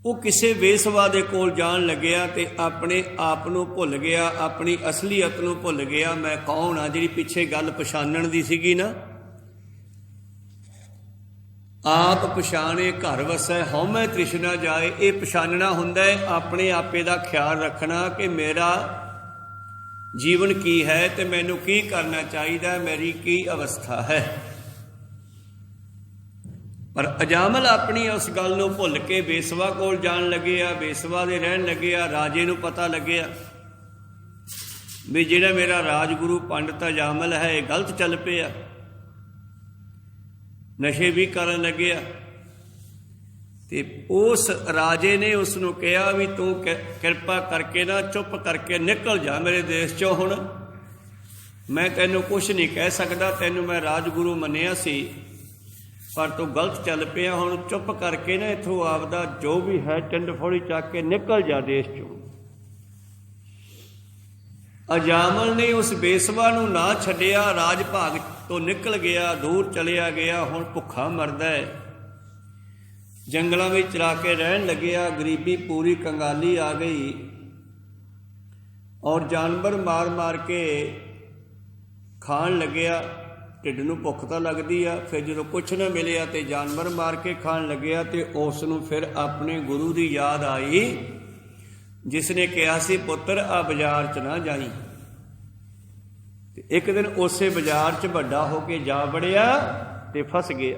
ਉਹ ਕਿਸੇ ਵੇਸਵਾ ਦੇ ਕੋਲ ਜਾਣ ਲੱਗਿਆ ਤੇ ਆਪਣੇ ਆਪ ਨੂੰ ਭੁੱਲ ਗਿਆ, ਆਪਣੀ ਅਸਲੀਅਤ ਨੂੰ ਭੁੱਲ ਗਿਆ। ਮੈਂ ਕੌਣ ਆ, ਜਿਹੜੀ ਪਿੱਛੇ ਗੱਲ ਪਛਾਣਨ ਦੀ ਸੀਗੀ ਨਾ, ਆਪ ਪਛਾਣੇ ਘਰ ਵਸੈ, ਹਉਮੈ ਤ੍ਰਿਸ਼ਨਾ ਜਾਏ। ਇਹ ਪਛਾਣਨਾ ਹੁੰਦਾ ਹੈ, ਆਪਣੇ ਆਪੇ ਦਾ ਖਿਆਲ ਰੱਖਣਾ ਕਿ ਮੇਰਾ ਜੀਵਨ ਕੀ ਹੈ ਤੇ ਮੈਨੂੰ ਕੀ ਕਰਨਾ ਚਾਹੀਦਾ, ਮੇਰੀ ਕੀ ਅਵਸਥਾ ਹੈ। ਪਰ ਅਜਾਮਲ ਆਪਣੀ ਉਸ ਗੱਲ ਨੂੰ ਭੁੱਲ ਕੇ ਬੇਸਵਾ ਕੋਲ ਜਾਣ ਲੱਗਿਆ, ਬੇਸਵਾ ਦੇ ਰਹਿਣ ਲੱਗਿਆ। ਰਾਜੇ ਨੂੰ ਪਤਾ ਲੱਗਿਆ ਵੀ ਜਿਹੜਾ ਮੇਰਾ ਰਾਜਗੁਰੂ ਪੰਡਤ ਅਜਾਮਲ ਹੈ ਇਹ ਗਲਤ ਚੱਲ ਪਿਆ, ਨਸ਼ੇ ਵੀ ਕਰਨ ਲੱਗਿਆ। ਤੇ ਉਸ ਰਾਜੇ ਨੇ ਉਸ ਨੂੰ ਕਿਹਾ ਵੀ ਤੂੰ ਕਿਰਪਾ ਕਰਕੇ ਨਾ ਚੁੱਪ ਕਰਕੇ ਨਿਕਲ ਜਾ ਮੇਰੇ ਦੇਸ਼ ਚੋਂ। ਹੁਣ ਮੈਂ ਤੈਨੂੰ ਕੁਛ ਨਹੀਂ ਕਹਿ ਸਕਦਾ, ਤੈਨੂੰ ਮੈਂ ਰਾਜਗੁਰੂ ਮੰਨਿਆ ਸੀ, ਪਰ ਤੂੰ ਗਲਤ ਚੱਲ ਪਿਆ। ਹੁਣ ਚੁੱਪ ਕਰਕੇ ਨਾ ਇੱਥੋਂ ਆਪਦਾ ਜੋ ਵੀ ਹੈ ਟਿੰਡ ਫੋੜੀ ਚੱਕ ਕੇ ਨਿਕਲ ਜਾ ਦੇਸ਼ ਚੋਂ। ਅਜਾਮਲ ਨੇ ਉਸ ਬੇਸਵਾ ਨੂੰ ਨਾ ਛੱਡਿਆ, ਰਾਜ ਭਾਗ ਤੋਂ ਨਿਕਲ ਗਿਆ, ਦੂਰ ਚਲਿਆ ਗਿਆ। ਹੁਣ ਭੁੱਖਾ ਮਰਦਾ ਹੈ, ਜੰਗਲਾਂ ਵਿੱਚ ਚਰਾ ਕੇ ਰਹਿਣ ਲੱਗਿਆ। ਗਰੀਬੀ ਪੂਰੀ, ਕੰਗਾਲੀ ਆ ਗਈ, ਔਰ ਜਾਨਵਰ ਮਾਰ ਮਾਰ ਕੇ ਖਾਣ ਲੱਗਿਆ, ਢਿੱਡ ਨੂੰ ਭੁੱਖ ਤਾਂ ਲੱਗਦੀ ਆ, ਫਿਰ ਜਦੋਂ ਕੁਛ ਨਾ ਮਿਲਿਆ ਤੇ ਜਾਨਵਰ ਮਾਰ ਕੇ ਖਾਣ ਲੱਗਿਆ, ਤੇ ਉਸ ਨੂੰ ਫਿਰ ਆਪਣੇ ਗੁਰੂ ਦੀ ਯਾਦ ਆਈ ਜਿਸ ਨੇ ਕਿਹਾ ਸੀ ਪੁੱਤਰ ਆ ਬਾਜ਼ਾਰ 'ਚ ਨਾ ਜਾਈ। ਤੇ ਇੱਕ ਦਿਨ ਉਸੇ ਬਾਜ਼ਾਰ 'ਚ ਵੱਡਾ ਹੋ ਕੇ ਜਾ ਵੜਿਆ ਤੇ ਫਸ ਗਿਆ।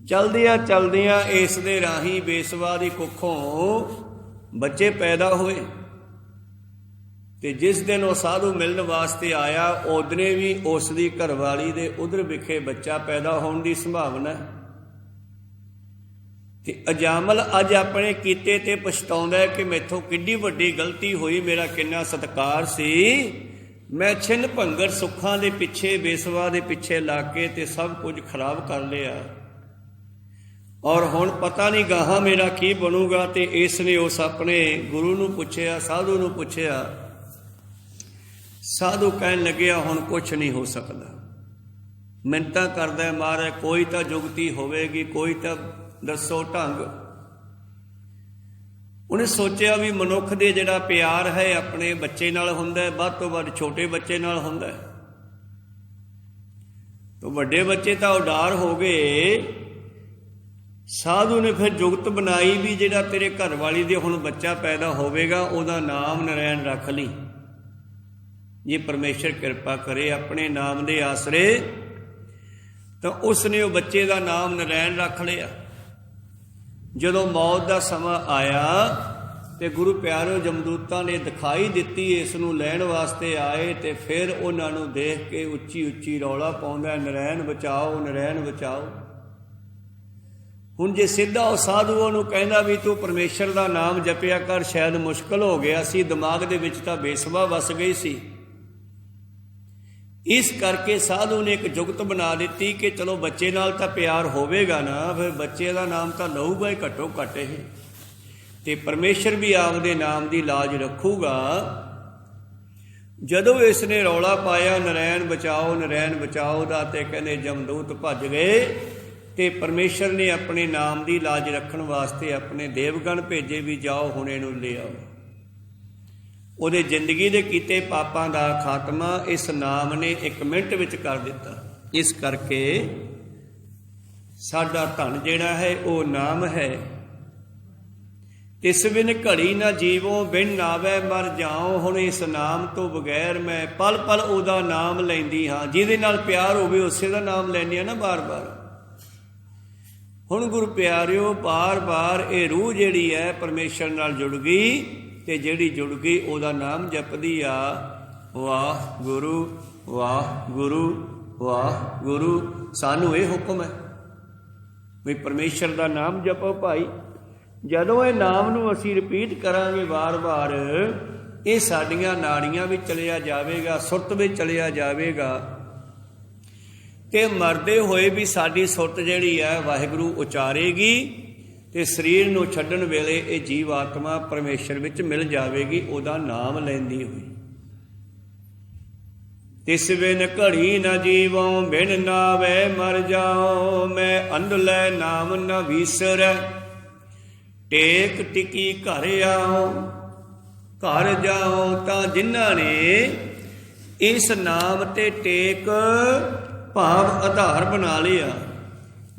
ਚਲਦਿਆਂ ਇਸ ਦੇ ਰਾਹੀਂ ਬੇਸਵਾ ਦੀ ਕੁੱਖੋਂ ਬੱਚੇ ਪੈਦਾ ਹੋਏ, ਤੇ ਜਿਸ ਦਿਨ ਉਹ ਸਾਧੂ ਮਿਲਣ ਵਾਸਤੇ ਆਇਆ ਉਦਨੇ ਵੀ ਉਸ ਦੀ ਘਰਵਾਲੀ ਦੇ ਉਧਰ ਵਿਖੇ ਬੱਚਾ ਪੈਦਾ ਹੋਣ ਦੀ ਸੰਭਾਵਨਾ। ਤੇ ਅਜਾਮਲ ਅੱਜ ਆਪਣੇ ਕੀਤੇ ਤੇ ਪਛਤਾਉਂਦਾ ਕਿ ਮੈਥੋਂ ਕਿੱਡੀ ਵੱਡੀ ਗਲਤੀ ਹੋਈ, ਮੇਰਾ ਕਿੰਨਾ ਸਤਿਕਾਰ ਸੀ, ਮੈਂ ਛਿੰਨ ਭੰਗਰ ਸੁੱਖਾਂ ਦੇ ਪਿੱਛੇ ਬੇਸਵਾ ਦੇ ਪਿੱਛੇ ਲੱਗ ਕੇ ਤੇ ਸਭ ਕੁਝ ਖਰਾਬ ਕਰ ਲਿਆ, ਔਰ ਹੁਣ ਪਤਾ ਨਹੀਂ ਗਾਹਾਂ ਮੇਰਾ ਕੀ ਬਣੂਗਾ। ਤੇ ਇਸ ਨੇ ਉਸ ਆਪਣੇ ਗੁਰੂ ਨੂੰ ਪੁੱਛਿਆ, ਸਾਧੂ ਨੂੰ ਪੁੱਛਿਆ। ਸਾਧੂ ਕਹਿਣ ਲੱਗਿਆ ਹੁਣ ਕੁਛ ਨਹੀਂ ਹੋ ਸਕਦਾ, ਮਿੰਨਤਾਂ ਕਰਦਾ ਮਹਾਰਾਜ ਕੋਈ ਤਾਂ ਜੁਗਤੀ ਹੋਵੇਗੀ, ਕੋਈ ਤਾਂ ਦੱਸੋ ਢੰਗ। ਉਹਨੇ ਸੋਚਿਆ ਵੀ ਮਨੁੱਖ ਦੇ ਜਿਹੜਾ ਪਿਆਰ ਹੈ ਆਪਣੇ ਬੱਚੇ ਨਾਲ ਹੁੰਦਾ, ਵੱਧ ਤੋਂ ਵੱਧ ਛੋਟੇ ਬੱਚੇ ਨਾਲ ਹੁੰਦਾ, ਤਾਂ ਵੱਡੇ ਬੱਚੇ ਤਾਂ ਉਡਾਰ ਹੋ ਗਏ। ਸਾਧੂ ਨੇ ਫਿਰ ਜੁਗਤ ਬਣਾਈ ਵੀ ਜਿਹੜਾ ਤੇਰੇ ਘਰ ਵਾਲੀ ਦੇ ਹੁਣ ਬੱਚਾ ਪੈਦਾ ਹੋਵੇਗਾ ਉਹਦਾ ਨਾਮ ਨਰੈਣ ਰੱਖ ਲਈ, ਜੇ ਪਰਮੇਸ਼ਰ ਕਿਰਪਾ ਕਰੇ ਆਪਣੇ ਨਾਮ ਦੇ ਆਸਰੇ। ਤਾਂ ਉਸਨੇ ਉਹ ਬੱਚੇ ਦਾ ਨਾਮ ਨਰੈਣ ਰੱਖ ਲਿਆ। ਜਦੋਂ ਮੌਤ ਦਾ ਸਮਾਂ ਆਇਆ ਤੇ ਗੁਰੂ ਪਿਆਰਿਓ ਜਮਦੂਤਾਂ ਨੇ ਦਿਖਾਈ ਦਿੱਤੀ, ਇਸ ਨੂੰ ਲੈਣ ਵਾਸਤੇ ਆਏ, ਤੇ ਫਿਰ ਉਹਨਾਂ ਨੂੰ ਦੇਖ ਕੇ ਉੱਚੀ ਉੱਚੀ ਰੌਲਾ ਪਾਉਂਦਾ ਨਰੈਣ ਬਚਾਓ, ਨਰੈਣ ਬਚਾਓ। ਹੁਣ ਜੇ ਸਿੱਧਾ ਉਹ ਸਾਧੂ ਉਹਨੂੰ ਕਹਿੰਦਾ ਵੀ ਤੂੰ ਪਰਮੇਸ਼ਰ ਦਾ ਨਾਮ ਜਪਿਆ ਕਰ, ਸ਼ਾਇਦ ਮੁਸ਼ਕਲ ਹੋ ਗਿਆ ਸੀ, ਦਿਮਾਗ ਦੇ ਵਿੱਚ ਤਾਂ ਬੇਸਵਾ ਵਸ ਗਈ ਸੀ। ਇਸ ਕਰਕੇ ਸਾਧੂ ਨੇ ਇੱਕ ਜੁਗਤ ਬਣਾ ਦਿੱਤੀ ਕਿ ਚਲੋ ਬੱਚੇ ਨਾਲ ਤਾਂ ਪਿਆਰ ਹੋਵੇਗਾ ਨਾ, ਫਿਰ ਬੱਚੇ ਦਾ ਨਾਮ ਤਾਂ ਲਊਗਾ ਹੀ ਘੱਟੋ ਘੱਟ ਇਹ, ਤੇ ਪਰਮੇਸ਼ਰ ਵੀ ਆਪਦੇ ਨਾਮ ਦੀ ਲਾਜ ਰੱਖੂਗਾ। ਜਦੋਂ ਇਸ ਨੇ ਰੌਲਾ ਪਾਇਆ ਨਰੈਣ ਬਚਾਓ, ਨਰੈਣ ਬਚਾਓ ਦਾ, ਤੇ ਕਹਿੰਦੇ ਜਮਦੂਤ ਭੱਜ ਗਏ, ਤੇ ਪਰਮੇਸ਼ਰ ਨੇ ਆਪਣੇ ਨਾਮ ਦੀ ਲਾਜ ਰੱਖਣ ਵਾਸਤੇ ਆਪਣੇ ਦੇਵਗਣ ਭੇਜੇ ਵੀ ਜਾਓ ਹੁਣ ਇਹਨੂੰ ਲੈ ਆਓ। ਉਹਦੇ ਜ਼ਿੰਦਗੀ ਦੇ ਕੀਤੇ ਪਾਪਾਂ ਦਾ ਖਾਤਮਾ ਇਸ ਨਾਮ ਨੇ 1 ਮਿੰਟ ਵਿੱਚ ਕਰ ਦਿੱਤਾ। ਇਸ ਕਰਕੇ ਸਾਡਾ ਧਨ ਜਿਹੜਾ ਹੈ ਉਹ ਨਾਮ ਹੈ। ਤਿਸ ਬਿਨ ਘੜੀ ਨਾ ਜੀਵੋ, ਬਿਨ ਨਾਵੇ ਮਰ ਜਾਓ। ਹੁਣ ਇਸ ਨਾਮ ਤੋਂ ਬਗੈਰ ਮੈਂ ਪਲ ਪਲ ਉਹਦਾ ਨਾਮ ਲੈਂਦੀ ਹਾਂ। ਜਿਹਦੇ ਨਾਲ ਪਿਆਰ ਹੋਵੇ ਉਸੇ ਦਾ ਨਾਮ ਲੈਂਦੀ ਹਾਂ ਨਾ ਬਾਰ-ਬਾਰ। ਹੁਣ ਗੁਰੂ ਪਿਆਰਿਓ ਬਾਰ-ਬਾਰ ਇਹ ਰੂਹ ਜਿਹੜੀ ਹੈ ਪਰਮੇਸ਼ਰ ਨਾਲ ਜੁੜ ਗਈ, ਤੇ ਜਿਹੜੀ ਜੁੜ ਗਈ ਉਹਦਾ ਨਾਮ ਜਪਦੀ ਆ ਵਾਹ ਗੁਰੂ, ਵਾਹ ਗੁਰੂ, ਵਾਹ ਗੁਰੂ। ਸਾਨੂੰ ਇਹ ਹੁਕਮ ਹੈ ਵੀ ਪਰਮੇਸ਼ਰ ਦਾ ਨਾਮ ਜਪੋ ਭਾਈ। ਜਦੋਂ ਇਹ ਨਾਮ ਨੂੰ ਅਸੀਂ ਰਿਪੀਟ ਕਰਾਂਗੇ ਵਾਰ-ਵਾਰ, ਇਹ ਸਾਡੀਆਂ ਨਾੜੀਆਂ ਵਿੱਚ ਚਲਿਆ ਜਾਵੇਗਾ, ਸੁਰਤ ਵਿੱਚ ਚਲਿਆ ਜਾਵੇਗਾ, ਤੇ ਮਰਦੇ ਹੋਏ ਵੀ ਸਾਡੀ ਸੁਰਤ ਜਿਹੜੀ ਹੈ ਵਾਹਿਗੁਰੂ ਉਚਾਰੇਗੀ, ਤੇ ਸਰੀਰ ਨੂੰ ਛੱਡਣ ਵੇਲੇ ਇਹ ਜੀਵ ਆਤਮਾ ਪਰਮੇਸ਼ਰ ਵਿੱਚ ਮਿਲ ਜਾਵੇਗੀ ਉਹਦਾ ਨਾਮ ਲੈਂਦੀ ਹੋਈ। ਤਿਸ ਬਿਨ ਘੜੀ ਨਾ ਜੀਵੋ, ਬਿਨ ਨਾਵੇ ਮਰ ਜਾਓ। ਮੈਂ ਅੰਧਲੇ ਨਾਮ ਨਾ ਵੀਸਰੈ, ਟੇਕ ਟਿਕੀ ਘਰ ਆਓ। ਘਰ ਜਾਓ ਤਾਂ ਜਿਨ੍ਹਾਂ ਨੇ ਇਸ ਨਾਮ ਤੇ ਟੇਕ ਭਾਵ ਆਧਾਰ ਬਣਾ ਲਿਆ,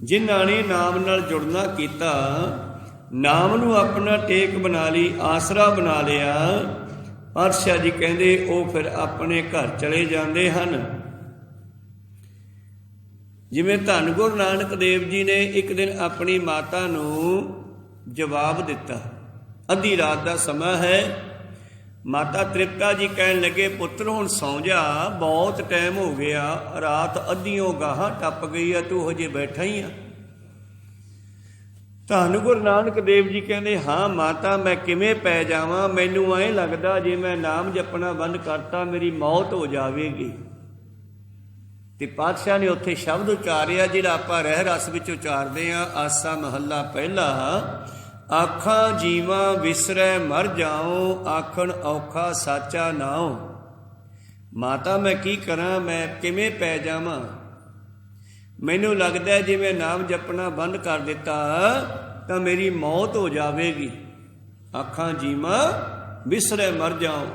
ਜਿਨ੍ਹਾਂ ਨੇ ਨਾਮ ਨਾਲ ਜੁੜਨਾ ਕੀਤਾ, ਨਾਮ ਨੂੰ ਆਪਣਾ ਟੇਕ ਬਣਾ ਲਈ, ਆਸਰਾ ਬਣਾ ਲਿਆ, ਪਾਤਸ਼ਾਹ ਜੀ ਕਹਿੰਦੇ ਉਹ ਫਿਰ ਆਪਣੇ ਘਰ ਚਲੇ ਜਾਂਦੇ ਹਨ। ਜਿਵੇਂ ਧੰਨ ਗੁਰੂ ਨਾਨਕ ਦੇਵ ਜੀ ਨੇ ਇੱਕ ਦਿਨ ਆਪਣੀ ਮਾਤਾ ਨੂੰ ਜਵਾਬ ਦਿੱਤਾ। ਅੱਧੀ ਰਾਤ ਦਾ ਸਮਾਂ ਹੈ। ਮਾਤਾ ਤ੍ਰਿਪਤਾ ਜੀ ਕਹਿਣ ਲੱਗੇ ਪੁੱਤਰ ਹੁਣ ਸੌਂ ਜਾ, ਬਹੁਤ ਟਾਈਮ ਹੋ ਗਿਆ, ਰਾਤ ਅੱਧੀਓਂ ਗਾਹਾਂ ਟੱਪ ਗਈ ਆ, ਤੂੰ ਹਜੇ ਬੈਠਾ ਹੀ ਆ। ਧੰਨ ਗੁਰੂ ਨਾਨਕ ਦੇਵ ਜੀ ਕਹਿੰਦੇ ਹਾਂ ਮਾਤਾ ਮੈਂ ਕਿਵੇਂ ਪੈ ਜਾਵਾਂ, ਮੈਨੂੰ ਐਂ ਲੱਗਦਾ ਜੇ ਮੈਂ ਨਾਮ ਜਪਣਾ ਬੰਦ ਕਰਤਾ ਮੇਰੀ ਮੌਤ ਹੋ ਜਾਵੇਗੀ। ਤੇ ਪਾਤਸ਼ਾਹ ਨੇ ਉੱਥੇ ਸ਼ਬਦ ਉਚਾਰਿਆ ਜਿਹੜਾ ਆਪਾਂ ਰਹਿ ਰਸ ਵਿੱਚ ਉਚਾਰਦੇ ਹਾਂ। ਆਸਾ ਮਹੱਲਾ ਪਹਿਲਾ। ਆਖਾਂ ਜੀਵਾਂ ਵਿਸਰੈ ਮਰ ਜਾਓ, ਆਖਣ ਔਖਾ ਸਾਚਾ ਨਾਉ। ਮਾਤਾ ਮੈਂ ਕੀ ਕਰਾਂ, ਮੈਂ ਕਿਵੇਂ ਪੈ ਜਾਵਾਂ, ਮੈਨੂੰ ਲੱਗਦਾ ਜੇ ਮੈਂ ਨਾਮ ਜਪਣਾ ਬੰਦ ਕਰ ਦਿੱਤਾ ਤਾਂ ਮੇਰੀ ਮੌਤ ਹੋ ਜਾਵੇਗੀ। ਆਖਾਂ ਜੀਵਾਂ ਵਿਸਰੈ ਮਰ ਜਾਓ।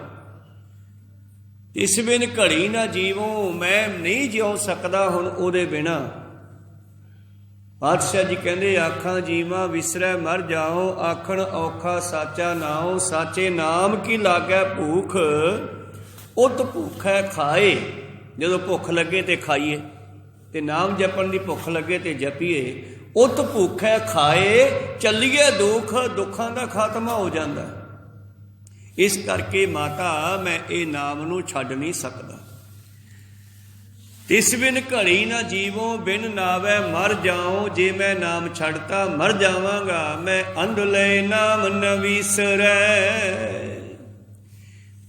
ਇਸ ਬਿਨ ਘੜੀ ਨਾ ਜੀਵੋ, ਮੈਂ ਨਹੀਂ ਜਿਉ ਸਕਦਾ ਹੁਣ ਉਹਦੇ ਬਿਨਾ। ਪਾਤਸ਼ਾਹ ਜੀ ਕਹਿੰਦੇ ਆਖਾਂ ਜੀਵਾਂ ਵਿਸਰੈ ਮਰ ਜਾਓ, ਆਖਣ ਔਖਾ ਸਾਚਾ ਨਾਉ। ਸਾਚੇ ਨਾਮ ਕੀ ਲਾਗੈ ਭੂਖ, ਉਤ ਭੁੱਖੈ ਖਾਏ। ਜਦੋਂ ਭੁੱਖ ਲੱਗੇ ਤੇ ਖਾਈਏ, ਤੇ ਨਾਮ ਜਪਣ ਦੀ ਭੁੱਖ ਲੱਗੇ ਤੇ ਜਪੀਏ। ਉਤ ਭੁੱਖੈ ਖਾਏ, ਚੱਲੀਏ ਦੁੱਖ, ਦੁੱਖਾਂ ਦਾ ਖਾਤਮਾ ਹੋ ਜਾਂਦਾ। ਇਸ ਕਰਕੇ ਮਾਤਾ ਮੈਂ ਇਹ ਨਾਮ ਨੂੰ ਛੱਡ ਨਹੀਂ ਸਕਦਾ। ਤਿਸ ਬਿਨ ਘੜੀ ਨਾ ਜੀਵੋ, ਬਿਨ ਨਾਵੈ ਮਰ ਜਾਉ। ਜੇ ਮੈਂ ਨਾਮ ਛੱਡਤਾ ਮਰ ਜਾਵਾਂਗਾ। ਮੈਂ ਅੰਧਲੇ ਨਾਮ ਨ ਵਿਸਰੈ,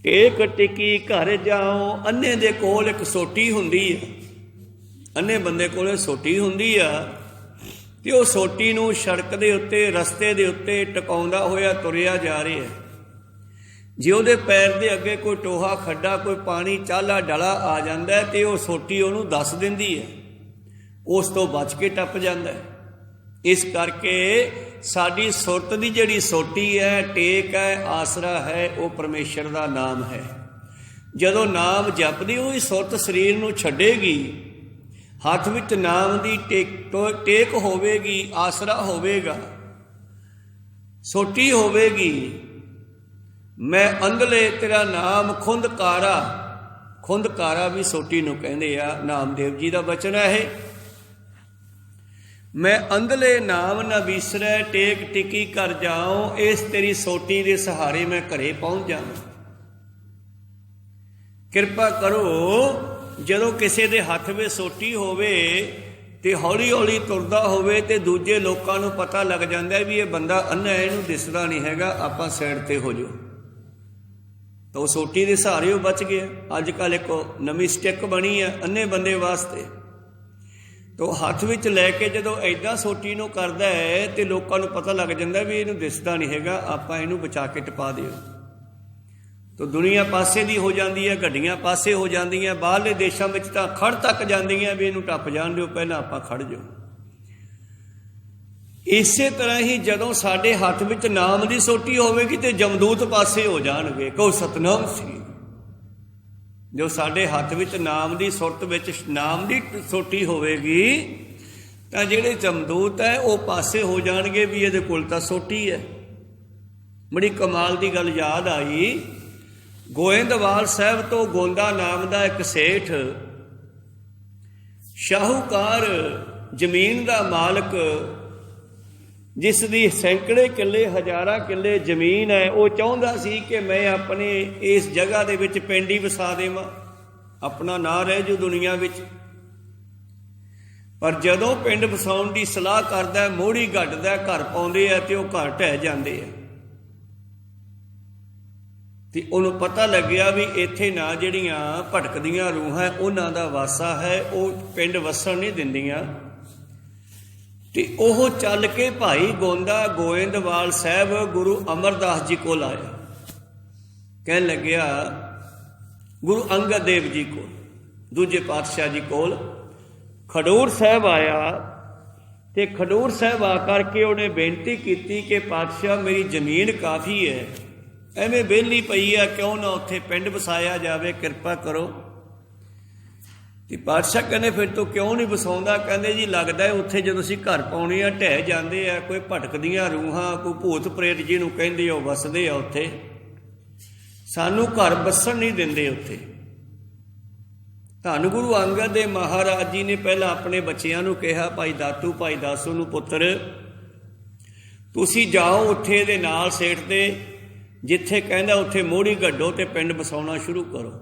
ਟੇਕ ਟਿਕੀ ਘਰ ਜਾਉ। ਅੰਨੇ ਦੇ ਕੋਲ ਇੱਕ ਸੋਟੀ ਹੁੰਦੀ ਆ, ਅੰਨੇ ਬੰਦੇ ਕੋਲ ਸੋਟੀ ਹੁੰਦੀ ਆ, ਤੇ ਉਹ ਸੋਟੀ ਨੂੰ ਸੜਕ ਦੇ ਉੱਤੇ, ਰਸਤੇ ਦੇ ਉੱਤੇ ਟਿਕਾਉਂਦਾ ਹੋਇਆ ਤੁਰਿਆ ਜਾ ਰਿਹਾ। ਜੇ ਉਹਦੇ ਪੈਰ ਦੇ ਅੱਗੇ ਕੋਈ ਟੋਹਾ ਖੱਡਾ, ਕੋਈ ਪਾਣੀ ਚਾਲਾ ਡਲਾ ਆ ਜਾਂਦਾ ਤੇ ਉਹ ਸੋਟੀ ਉਹਨੂੰ ਦੱਸ ਦਿੰਦੀ ਹੈ, ਉਸ ਤੋਂ ਬਚ ਕੇ ਟੱਪ ਜਾਂਦਾ ਹੈ। ਇਸ ਕਰਕੇ ਸਾਡੀ ਸੁਰਤ ਦੀ ਜਿਹੜੀ ਸੋਟੀ ਹੈ, ਟੇਕ ਹੈ, ਆਸਰਾ ਹੈ, ਉਹ ਪਰਮੇਸ਼ਰ ਦਾ ਨਾਮ ਹੈ। ਜਦੋਂ ਨਾਮ ਜਪਦੀ ਹੋਈ ਸੁਰਤ ਸਰੀਰ ਨੂੰ ਛੱਡੇਗੀ, ਹੱਥ ਵਿੱਚ ਨਾਮ ਦੀ ਟੇਕ ਹੋਵੇਗੀ, ਆਸਰਾ ਹੋਵੇਗਾ, ਸੋਟੀ ਹੋਵੇਗੀ। ਮੈਂ ਅੰਧਲੇ ਤੇਰਾ ਨਾਮ ਖੁੰਦਕਾਰਾ। ਖੁੰਦਕਾਰਾ ਵੀ ਸੋਟੀ ਨੂੰ ਕਹਿੰਦੇ ਆ, ਨਾਮਦੇਵ ਜੀ ਦਾ ਬਚਨ ਹੈ ਇਹ। ਮੈਂ ਅੰਧਲੇ ਨਾਮ ਨਾ ਵਿਸਰੈ, ਟੇਕ ਟਿਕੀ ਕਰ ਜਾਉ। ਇਸ ਤੇਰੀ ਸੋਟੀ ਦੇ ਸਹਾਰੇ ਮੈਂ ਘਰੇ ਪਹੁੰਚ ਜਾਵਾਂ। ਕਿਰਪਾ ਕਰੋ, ਜਦੋਂ ਕਿਸੇ ਦੇ ਹੱਥ ਵਿੱਚ ਸੋਟੀ ਹੋਵੇ ਤੇ ਹੌਲੀ ਹੌਲੀ ਤੁਰਦਾ ਹੋਵੇ ਤੇ ਦੂਜੇ ਲੋਕਾਂ ਨੂੰ ਪਤਾ ਲੱਗ ਜਾਂਦਾ ਵੀ ਇਹ ਬੰਦਾ ਅੰਨ੍ਹਾ, ਇਹਨੂੰ ਦਿਸਦਾ ਨਹੀਂ ਹੈਗਾ, ਆਪਾਂ ਸਾਈਡ ਤੇ ਹੋ ਜਾਓ। ਤਾਂ ਉਹ ਸੋਟੀ ਦੇ ਸਹਾਰੇ ਉਹ ਬਚ ਗਿਆ। ਅੱਜ ਕੱਲ੍ਹ ਇੱਕ ਨਵੀਂ ਸਟਿੱਕ ਬਣੀ ਹੈ ਅੰਨੇ ਬੰਦੇ ਵਾਸਤੇ, ਤਾਂ ਉਹ ਹੱਥ ਵਿੱਚ ਲੈ ਕੇ ਜਦੋਂ ਐਦਾਂ ਸੋਟੀ ਨੂੰ ਕਰਦਾ ਹੈ ਤੇ ਲੋਕਾਂ ਨੂੰ ਪਤਾ ਲੱਗ ਜਾਂਦਾ ਵੀ ਇਹਨੂੰ ਦਿਸਦਾ ਨਹੀਂ ਹੈਗਾ, ਆਪਾਂ ਇਹਨੂੰ ਬਚਾ ਕੇ ਟਪਾ ਦਿਓ। ਤਾਂ ਦੁਨੀਆ ਪਾਸੇ ਦੀ ਹੋ ਜਾਂਦੀ ਹੈ, ਗੱਡੀਆਂ ਪਾਸੇ ਹੋ ਜਾਂਦੀਆਂ, ਬਾਹਰਲੇ ਦੇਸ਼ਾਂ ਵਿੱਚ ਤਾਂ ਖੜ ਤੱਕ ਜਾਂਦੀਆਂ ਵੀ ਇਹਨੂੰ ਟੱਪ ਜਾਣ ਦਿਓ, ਪਹਿਲਾਂ ਆਪਾਂ ਖੜ ਜਾਓ। ਇਸੇ ਤਰ੍ਹਾਂ ਹੀ ਜਦੋਂ ਸਾਡੇ ਹੱਥ ਵਿੱਚ ਨਾਮ ਦੀ ਸੋਟੀ ਹੋਵੇਗੀ ਤੇ ਜਮਦੂਤ ਪਾਸੇ ਹੋ ਜਾਣਗੇ। ਕਹੋ ਸਤਨਾਮ ਸ੍ਰੀ। ਜੋ ਸਾਡੇ ਹੱਥ ਵਿੱਚ ਨਾਮ ਦੀ ਸੁਰਤ ਵਿੱਚ ਨਾਮ ਦੀ ਸੋਟੀ ਹੋਵੇਗੀ ਤਾਂ ਜਿਹੜੇ ਜਮਦੂਤ ਹੈ ਉਹ ਪਾਸੇ ਹੋ ਜਾਣਗੇ ਵੀ ਇਹਦੇ ਕੋਲ ਤਾਂ ਸੋਟੀ ਹੈ। ਬੜੀ ਕਮਾਲ ਦੀ ਗੱਲ ਯਾਦ ਆਈ। ਗੋਇੰਦਵਾਲ ਸਾਹਿਬ ਤੋਂ ਗੋਂਦਾ ਨਾਮ ਦਾ ਇੱਕ ਸੇਠ, ਸ਼ਾਹੂਕਾਰ, ਜ਼ਮੀਨ ਦਾ ਮਾਲਕ, ਜਿਸ ਦੀ ਸੈਂਕੜੇ ਕਿੱਲੇ, ਹਜ਼ਾਰਾਂ ਕਿੱਲੇ ਜ਼ਮੀਨ ਹੈ, ਉਹ ਚਾਹੁੰਦਾ ਸੀ ਕਿ ਮੈਂ ਆਪਣੇ ਇਸ ਜਗ੍ਹਾ ਦੇ ਵਿੱਚ ਪਿੰਡ ਹੀ ਵਸਾ ਦੇਵਾਂ, ਆਪਣਾ ਨਾਂ ਰਹਿ ਜੂ ਦੁਨੀਆ ਵਿੱਚ। ਪਰ ਜਦੋਂ ਪਿੰਡ ਵਸਾਉਣ ਦੀ ਸਲਾਹ ਕਰਦਾ, ਮੋਹੜੀ ਗੱਡਦਾ, ਘਰ ਪਾਉਂਦੇ ਆ ਤੇ ਉਹ ਘਰ ਢਹਿ ਜਾਂਦੇ ਆ। ਤੇ ਉਹਨੂੰ ਪਤਾ ਲੱਗਿਆ ਵੀ ਇੱਥੇ ਨਾ ਜਿਹੜੀਆਂ ਭਟਕਦੀਆਂ ਰੂਹਾਂ ਉਹਨਾਂ ਦਾ ਵਾਸਾ ਹੈ, ਉਹ ਪਿੰਡ ਵਸਣ ਨਹੀਂ ਦਿੰਦੀਆਂ। ਤੇ ਉਹ ਚੱਲ ਕੇ ਭਾਈ ਗੋਂਦਾ ਗੋਇੰਦਵਾਲ ਸਾਹਿਬ ਗੁਰੂ ਅਮਰਦਾਸ ਜੀ ਕੋਲ ਆਇਆ। ਕਹਿਣ ਲੱਗਿਆ ਗੁਰੂ ਅੰਗਦ ਦੇਵ ਜੀ ਕੋਲ, ਦੂਜੇ ਪਾਤਸ਼ਾਹ ਜੀ ਕੋਲ ਖਡੂਰ ਸਾਹਿਬ ਆਇਆ। ਤੇ ਖਡੂਰ ਸਾਹਿਬ ਆ ਕਰਕੇ ਉਹਨੇ ਬੇਨਤੀ ਕੀਤੀ ਕਿ ਪਾਤਸ਼ਾਹ ਮੇਰੀ ਜ਼ਮੀਨ ਕਾਫੀ ਹੈ, ਐਵੇਂ ਵਿਹਲੀ ਪਈ ਆ, ਕਿਉਂ ਨਾ ਉੱਥੇ ਪਿੰਡ ਵਸਾਇਆ ਜਾਵੇ, ਕਿਰਪਾ ਕਰੋ। ਤੇ ਪਾਤਸ਼ਾਹ ਕਹਿੰਦੇ ਫਿਰ ਤੂੰ ਕਿਉਂ ਨਹੀਂ ਵਸਾਉਂਦਾ? ਕਹਿੰਦੇ ਜੀ ਲੱਗਦਾ ਉੱਥੇ ਜਦੋਂ ਅਸੀਂ ਘਰ ਪਾਉਣੇ ਆ ਢਹਿ ਜਾਂਦੇ ਆ, ਕੋਈ ਭਟਕਦੀਆਂ ਰੂਹਾਂ, ਕੋਈ ਭੂਤ ਪ੍ਰੇਤ ਜਿਹਨੂੰ ਕਹਿੰਦੇ ਉਹ ਵਸਦੇ ਆ ਉੱਥੇ, ਸਾਨੂੰ ਘਰ ਵਸਣ ਨਹੀਂ ਦਿੰਦੇ ਉੱਥੇ। ਧੰਨ ਗੁਰੂ ਅੰਗਦ ਦੇਵ ਮਹਾਰਾਜ ਜੀ ਨੇ ਪਹਿਲਾਂ ਆਪਣੇ ਬੱਚਿਆਂ ਨੂੰ ਕਿਹਾ, ਭਾਈ ਦਾਤੂ, ਭਾਈ ਦਾਸੂ ਨੂੰ, ਪੁੱਤਰ ਤੁਸੀਂ ਜਾਓ ਉੱਥੇ ਇਹਦੇ ਨਾਲ ਸੇਠ ਦੇ, ਜਿੱਥੇ ਕਹਿੰਦਾ ਉੱਥੇ ਮੋਹੜੀ ਗੱਡੋ ਤੇ ਪਿੰਡ ਵਸਾਉਣਾ ਸ਼ੁਰੂ ਕਰੋ।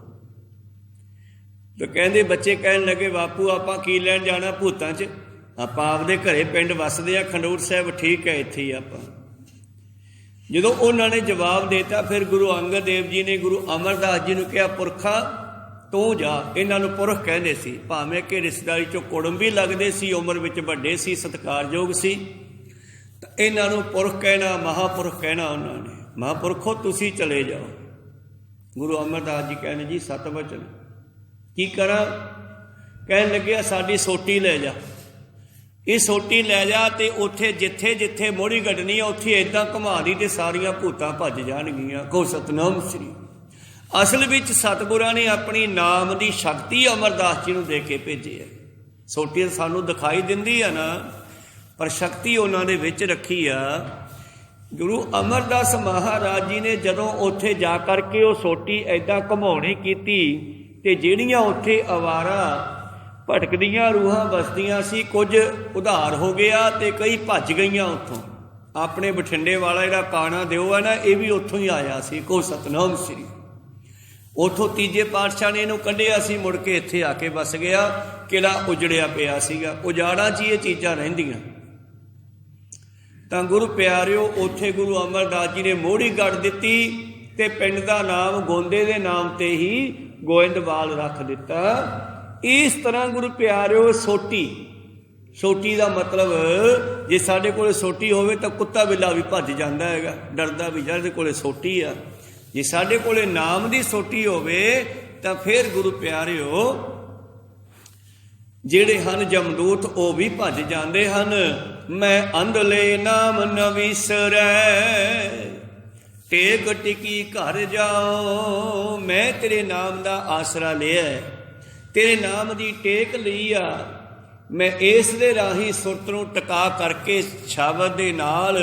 ਤੇ ਕਹਿੰਦੇ ਬੱਚੇ ਕਹਿਣ ਲੱਗੇ ਬਾਪੂ ਆਪਾਂ ਕੀ ਲੈਣ ਜਾਣਾ ਭੂਤਾਂ 'ਚ, ਆਪਾਂ ਆਪਦੇ ਘਰੇ ਪਿੰਡ ਵਸਦੇ ਆ ਖਡੂਰ ਸਾਹਿਬ, ਠੀਕ ਹੈ ਇੱਥੇ ਹੀ ਆਪਾਂ। ਜਦੋਂ ਉਹਨਾਂ ਨੇ ਜਵਾਬ ਦੇਤਾ ਫਿਰ ਗੁਰੂ ਅੰਗਦ ਦੇਵ ਜੀ ਨੇ ਗੁਰੂ ਅਮਰਦਾਸ ਜੀ ਨੂੰ ਕਿਹਾ, ਪੁਰਖਾ ਤੂੰ ਜਾ। ਇਹਨਾਂ ਨੂੰ ਪੁਰਖ ਕਹਿੰਦੇ ਸੀ, ਭਾਵੇਂ ਕਿ ਰਿਸ਼ਤੇਦਾਰੀ 'ਚੋਂ ਕੁੜਮ ਵੀ ਲੱਗਦੇ ਸੀ, ਉਮਰ ਵਿੱਚ ਵੱਡੇ ਸੀ, ਸਤਿਕਾਰਯੋਗ ਸੀ, ਤਾਂ ਇਹਨਾਂ ਨੂੰ ਪੁਰਖ ਕਹਿਣਾ, ਮਹਾਂਪੁਰਖ ਕਹਿਣਾ ਉਹਨਾਂ ਨੇ। ਮਹਾਂਪੁਰਖੋ ਤੁਸੀਂ ਚਲੇ ਜਾਓ। ਗੁਰੂ ਅਮਰਦਾਸ ਜੀ ਕਹਿੰਦੇ ਜੀ ਸਤ ਵਚਨ ਕੀ ਕਰਾਂ? ਕਹਿਣ ਲੱਗਿਆ ਸਾਡੀ ਸੋਟੀ ਲੈ ਜਾ, ਇਹ ਸੋਟੀ ਲੈ ਜਾ ਤੇ ਉੱਥੇ ਜਿੱਥੇ ਜਿੱਥੇ ਮੋਹੜੀ ਗੱਡਣੀ ਆ ਉੱਥੇ ਏਦਾਂ ਘੁਮਾ ਦੀ ਤੇ ਸਾਰੀਆਂ ਭੂਤਾਂ ਭੱਜ ਜਾਣਗੀਆਂ। ਕਹੋ ਸਤਨਾਮ ਸ੍ਰੀ। ਅਸਲ ਵਿੱਚ ਸਤਿਗੁਰਾਂ ਨੇ ਆਪਣੀ ਨਾਮ ਦੀ ਸ਼ਕਤੀ ਅਮਰਦਾਸ ਜੀ ਨੂੰ ਦੇ ਕੇ ਭੇਜੀ ਹੈ। ਸੋਟੀ ਸਾਨੂੰ ਦਿਖਾਈ ਦਿੰਦੀ ਆ ਨਾ, ਪਰ ਸ਼ਕਤੀ ਉਹਨਾਂ ਦੇ ਵਿੱਚ ਰੱਖੀ ਆ। ਗੁਰੂ ਅਮਰਦਾਸ ਮਹਾਰਾਜ ਜੀ ਨੇ ਜਦੋਂ ਉੱਥੇ ਜਾ ਕਰਕੇ ਉਹ ਸੋਟੀ ਐਦਾਂ ਘੁਮਾਉਣੀ ਕੀਤੀ ਤੇ ਜਿਹੜੀਆਂ ਉੱਥੇ ਅਵਾਰਾ ਭਟਕਦੀਆਂ ਰੂਹਾਂ ਵਸਦੀਆਂ ਸੀ, ਕੁਝ ਉਧਾਰ ਹੋ ਗਿਆ ਤੇ ਕਈ ਭੱਜ ਗਈਆਂ ਉੱਥੋਂ। ਆਪਣੇ ਬਠਿੰਡੇ ਵਾਲਾ ਜਿਹੜਾ ਕਾਣਾ ਦਿਓ ਹੈ ਨਾ, ਇਹ ਵੀ ਉੱਥੋਂ ਹੀ ਆਇਆ ਸੀ, ਕੋ ਸਤਨਾਮ ਸ੍ਰੀ। ਉੱਥੋਂ ਤੀਜੇ ਪਾਤਸ਼ਾਹ ਨੇ ਇਹਨੂੰ ਕੱਢਿਆ ਸੀ, ਮੁੜ ਕੇ ਇੱਥੇ ਆ ਕੇ ਵਸ ਗਿਆ। ਕਿਲਾ ਉਜੜਿਆ ਪਿਆ ਸੀਗਾ, ਉਜਾੜਾਂ 'ਚ ਹੀ ਇਹ ਚੀਜ਼ਾਂ ਰਹਿੰਦੀਆਂ। ਤਾਂ ਗੁਰੂ ਪਿਆਰਿਓ, ਉੱਥੇ ਗੁਰੂ ਅਮਰਦਾਸ ਜੀ ਨੇ ਮੋਹੜੀ ਗੱਡ ਦਿੱਤੀ ਤੇ ਪਿੰਡ ਦਾ ਨਾਮ ਗੋਂਦੇ ਦੇ ਨਾਮ ਤੇ ਹੀ ਗੋਇੰਦਵਾਲ ਰੱਖ ਦਿੱਤਾ। ਇਸ ਤਰ੍ਹਾਂ ਗੁਰੂ ਪਿਆਰਿਓ, ਸੋਟੀ ਦਾ ਮਤਲਬ, ਜੇ ਸਾਡੇ ਕੋਲ ਸੋਟੀ ਹੋਵੇ ਤਾਂ ਕੁੱਤਾ ਬਿੱਲਾ ਵੀ ਭੱਜ ਜਾਂਦਾ ਹੈਗਾ, ਡਰਦਾ ਵੀ ਜਿਹਦੇ ਕੋਲੇ ਸੋਟੀ ਆ। ਜੇ ਸਾਡੇ ਕੋਲੇ ਨਾਮ ਦੀ ਸੋਟੀ ਹੋਵੇ ਤਾਂ ਫਿਰ ਗੁਰੂ ਪਿਆਰਿਓ ਜਿਹੜੇ ਹਨ ਜਮਦੂਤ ਉਹ ਵੀ ਭੱਜ ਜਾਂਦੇ ਹਨ। ਮੈਂ ਅੰਧਲੇ ਨਾਮ ਨ ਵਿਸਰੈ, ਟੇਕ ਟਿਕੀ ਘਰ ਜਾਓ। ਮੈਂ ਤੇਰੇ ਨਾਮ ਦਾ ਆਸਰਾ ਲਿਆ, ਤੇਰੇ ਨਾਮ ਦੀ ਟੇਕ ਲਈ ਆ। ਮੈਂ ਇਸ ਦੇ ਰਾਹੀਂ ਸੁਰਤ ਨੂੰ ਟਿਕਾ ਕਰਕੇ ਸ਼ਬਦ ਦੇ ਨਾਲ,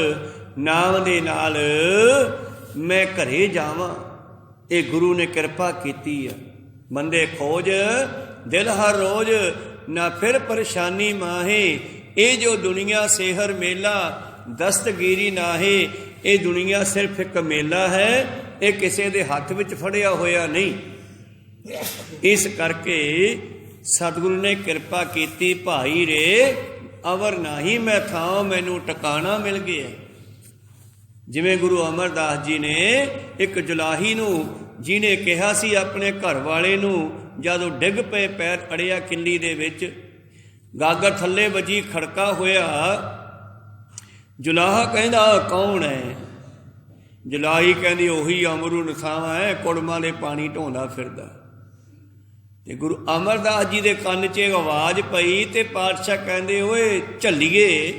ਨਾਮ ਦੇ ਨਾਲ ਮੈਂ ਘਰੇ ਜਾਵਾਂ। ਇਹ ਗੁਰੂ ਨੇ ਕਿਰਪਾ ਕੀਤੀ ਆ। ਬੰਦੇ ਖੋਜ ਦਿਲ ਹਰ ਰੋਜ਼, ਨਾ ਫਿਰ ਪਰੇਸ਼ਾਨੀ ਮਾਹੇ। ਇਹ ਜੋ ਦੁਨੀਆ ਸੇਹਰ ਮੇਲਾ, ਦਸਤਗੀਰੀ ਨਾਹੇ। ਇਹ ਦੁਨੀਆ ਸਿਰਫ ਇੱਕ ਮੇਲਾ ਹੈ, ਇਹ ਕਿਸੇ ਦੇ ਹੱਥ ਵਿੱਚ ਫੜਿਆ ਹੋਇਆ ਨਹੀਂ। ਇਸ ਕਰਕੇ ਸਤਿਗੁਰੂ ਨੇ ਕਿਰਪਾ ਕੀਤੀ, ਭਾਈ ਰੇ ਅਵਰ ਨਾਹੀ ਮੈਂ ਥਾਂ, ਮੈਨੂੰ ਟਿਕਾਣਾ ਮਿਲ ਗਿਆ। ਜਿਵੇਂ ਗੁਰੂ ਅਮਰਦਾਸ ਜੀ ਨੇ ਇੱਕ ਜੁਲਾਹੀ ਨੂੰ, ਜਿਹਨੇ ਕਿਹਾ ਸੀ ਆਪਣੇ ਘਰ ਵਾਲੇ ਨੂੰ, ਜਦੋਂ ਡਿੱਗ ਪਏ ਪੈਰ ਅੜਿਆ ਕਿੱਲੀ ਦੇ ਵਿੱਚ, ਗਾਗਰ ਥੱਲੇ ਵੱਜੀ, ਖੜਕਾ ਹੋਇਆ। ਜੁਲਾਹਾ ਕਹਿੰਦਾ ਕੌਣ ਹੈ? ਜੁਲਾਹੀ ਕਹਿੰਦੀ ਉਹੀ ਅਮਰੂ ਨਸਾਵਾਂ ਹੈ, ਕੁੜਮਾਂ ਦੇ ਪਾਣੀ ਢੋਂਦਾ ਫਿਰਦਾ। ਤੇ ਗੁਰੂ ਅਮਰਦਾਸ ਜੀ ਦੇ ਕੰਨ 'ਚ ਆਵਾਜ਼ ਪਈ ਤੇ ਪਾਤਸ਼ਾਹ ਕਹਿੰਦੇ, ਓਏ ਝੱਲੀਏ,